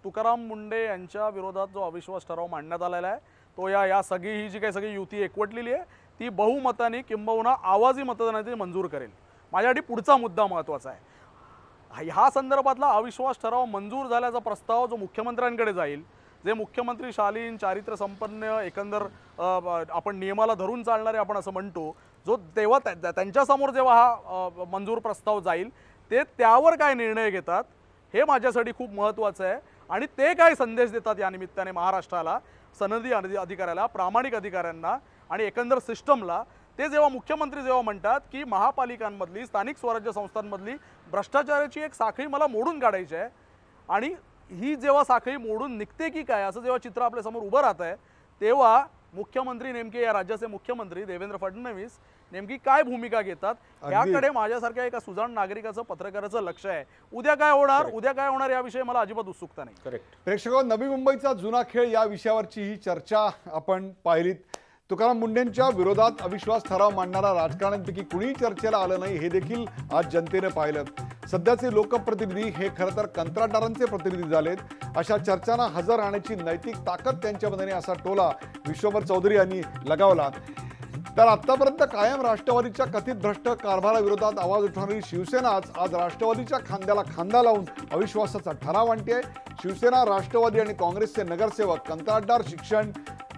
तुकाराम मुंडे यांच्या विरोधात जो अविश्वास ठराव मांडण्यात आलेला आहे तो या ही जी काही सगळी युती एकवटलेली आहे ती बहुमताने किंबहुना आवाजी मतदानाने मंजूर करेल. माझ्यासाठी पुढचा मुद्दा महत्त्वाचा आहे. ह्या संदर्भातला अविश्वास ठराव मंजूर झाल्याचा प्रस्ताव जो मुख्यमंत्र्यांकडे जाईल, जे मुख्यमंत्री शालीन, चारित्र्य संपन्न, एकंदर आपण नियमाला धरून चालणारे आपण असं म्हणतो, जो तेव्हा त्यांच्यासमोर जेव्हा हा मंजूर प्रस्ताव जाईल ते त्यावर काय निर्णय घेतात हे माझ्यासाठी खूप महत्त्वाचं आहे. आणि ते काय संदेश देतात या निमित्ताने महाराष्ट्राला, सनदी अधिकाऱ्याला, प्रामाणिक अधिकाऱ्यांना आणि एकंदर सिस्टमला, ते जेव्हा मुख्यमंत्री जेव्हा म्हणतात की महापालिकांमधली, स्थानिक स्वराज्य संस्थांमधली भ्रष्टाचाराची एक साखळी मला मोडून काढायची आहे, आणि ही जेव्हा साखळी मोडून निघते की काय असं जेव्हा चित्र आपल्यासमोर उभं राहत आहे, तेव्हा मुख्यमंत्री नेमके, या राज्याचे मुख्यमंत्री देवेंद्र फडणवीस नेमकी काय भूमिका घेतात याकडे माझ्यासारख्या एका सुजाण नागरिकाचं, पत्रकाराचं लक्ष आहे. उद्या काय होणार याविषयी मला अजिबात उत्सुकता नाही. करेक्ट. प्रेक्षकांनो, नवी मुंबईचा जुना खेळ या विषयावरची ही चर्चा आपण पाहिलीत. तुकाराम मुंडेंच्या विरोधात अविश्वास ठराव मांडणारा राजकारण्यांपैकी कुणीही चर्चेला आलं नाही हे देखील आज जनतेने पाहिलं. सध्याचे लोकप्रतिनिधी हे खरं तर कंत्राटदारांचे प्रतिनिधी झालेत. अशा चर्चांना हजर राहण्याची नैतिक ताकद त्यांच्यामध्ये नाही असा टोला विश्वंभर चौधरी यांनी लगावला. तर आतापर्यंत कायम राष्ट्रवादीच्या कथित भ्रष्ट कारभाराविरोधात आवाज उठवणारी शिवसेनाच आज राष्ट्रवादीच्या खांद्याला खांदा लावून अविश्वासाचा ठराव आणते. शिवसेना, राष्ट्रवादी आणि काँग्रेसचे नगरसेवक, कंत्राटदार, शिक्षण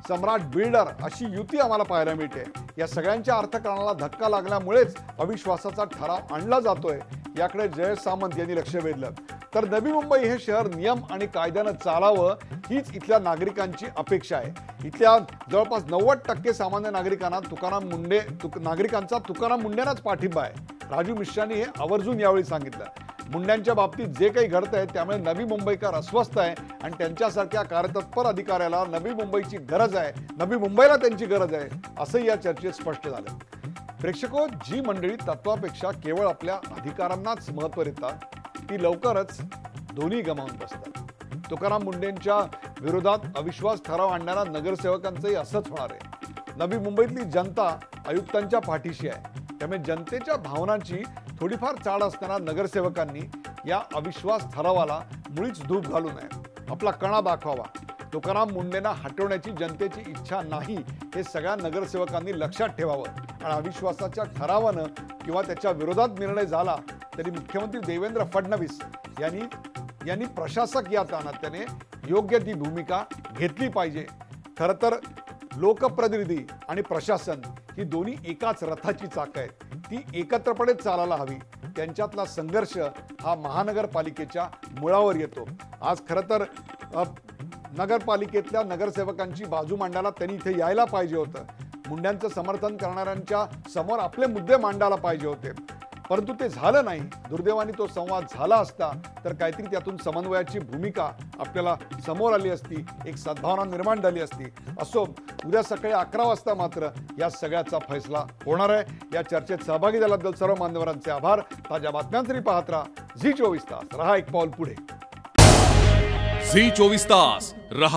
सम्राट, बिल्डर अशी युती आम्हाला पाहायला मिळते. या सगळ्यांच्या अर्थकारणाला धक्का लागल्यामुळेच अविश्वासाचा ठराव आणला जातोय, याकडे जयेश सामंत यांनी लक्ष वेधलं. तर नवी मुंबई हे शहर नियम आणि कायद्यानं चालावं हीच इथल्या नागरिकांची अपेक्षा आहे. इथल्या जवळपास 90% सामान्य नागरिकांना नागरिकांचा तुकाराम मुंडेंनाच पाठिंबा आहे. राजू मिश्रांनी हे आवर्जून यावेळी सांगितलं. मुंड्यांच्या बाबतीत जे काही घडतंय त्यामुळे नवी मुंबईकर अस्वस्थ आहे आणि त्यांच्यासारख्या कार्यतत्पर अधिकाऱ्याला नवी मुंबईची गरज आहे, नवी मुंबईला त्यांची गरज आहे, असंही या चर्चेत स्पष्ट झालं. प्रेक्षको, जी मंडळी तत्वापेक्षा केवळ आपल्या अधिकारांनाच महत्त्व देतात ती लवकरच दोन्ही गमावून बसतात. तुकाराम मुंडेंच्या विरोधात अविश्वास ठराव आणणाऱ्या नगरसेवकांचंही असंच होणार आहे. नवी मुंबईतली जनता आयुक्तांच्या पाठीशी आहे, त्यामुळे जनतेच्या भावनांची थोडीफार चाळ असणाऱ्या नगरसेवकांनी या अविश्वास ठरावाला मुळीच धूप घालू नये, आपला कणा दाखवावा. तुकाराम मुंडेंना हटवण्याची जनतेची इच्छा नाही हे सगळ्या नगरसेवकांनी लक्षात ठेवावं. आणि अविश्वासाच्या ठरावानं किंवा त्याच्या विरोधात निर्णय झाला तरी मुख्यमंत्री देवेंद्र फडणवीस यांनी प्रशासक या नात्याने योग्य ती भूमिका घेतली पाहिजे. खरं तर लोकप्रतिनिधी आणि प्रशासन ही दोन्ही एकाच रथाची चाकं आहेत, ती एकत्रपणे चालायला हवी. त्यांच्यातला संघर्ष हा महानगरपालिकेच्या मुळावर येतो. आज खरं तर नगरपालिकेतल्या नगरसेवकांची बाजू मांडायला त्यांनी इथे यायला पाहिजे होतं. मुंड्यांचं समर्थन करणाऱ्यांच्या समोर आपले मुद्दे मांडायला पाहिजे होते. परंतु ते झालं नाही. दुर्दैवाने तो संवाद झाला असता तर काहीतरी त्यातून समन्वयाची भूमिका आपल्याला समोर आली असती, एक सद्भावना निर्माण झाली असती. असो, उद्या सकाळी 11 वाजता मात्र या सगळ्याचा फैसला होणार आहे. या चर्चेत सहभागी झाल्याबद्दल सर्व मान्यवरांचे आभार. ताज्या बातम्यांसाठी पाहत राहा झी 24 तास. रहा एक पाऊल पुढे. झी 24 तास रहा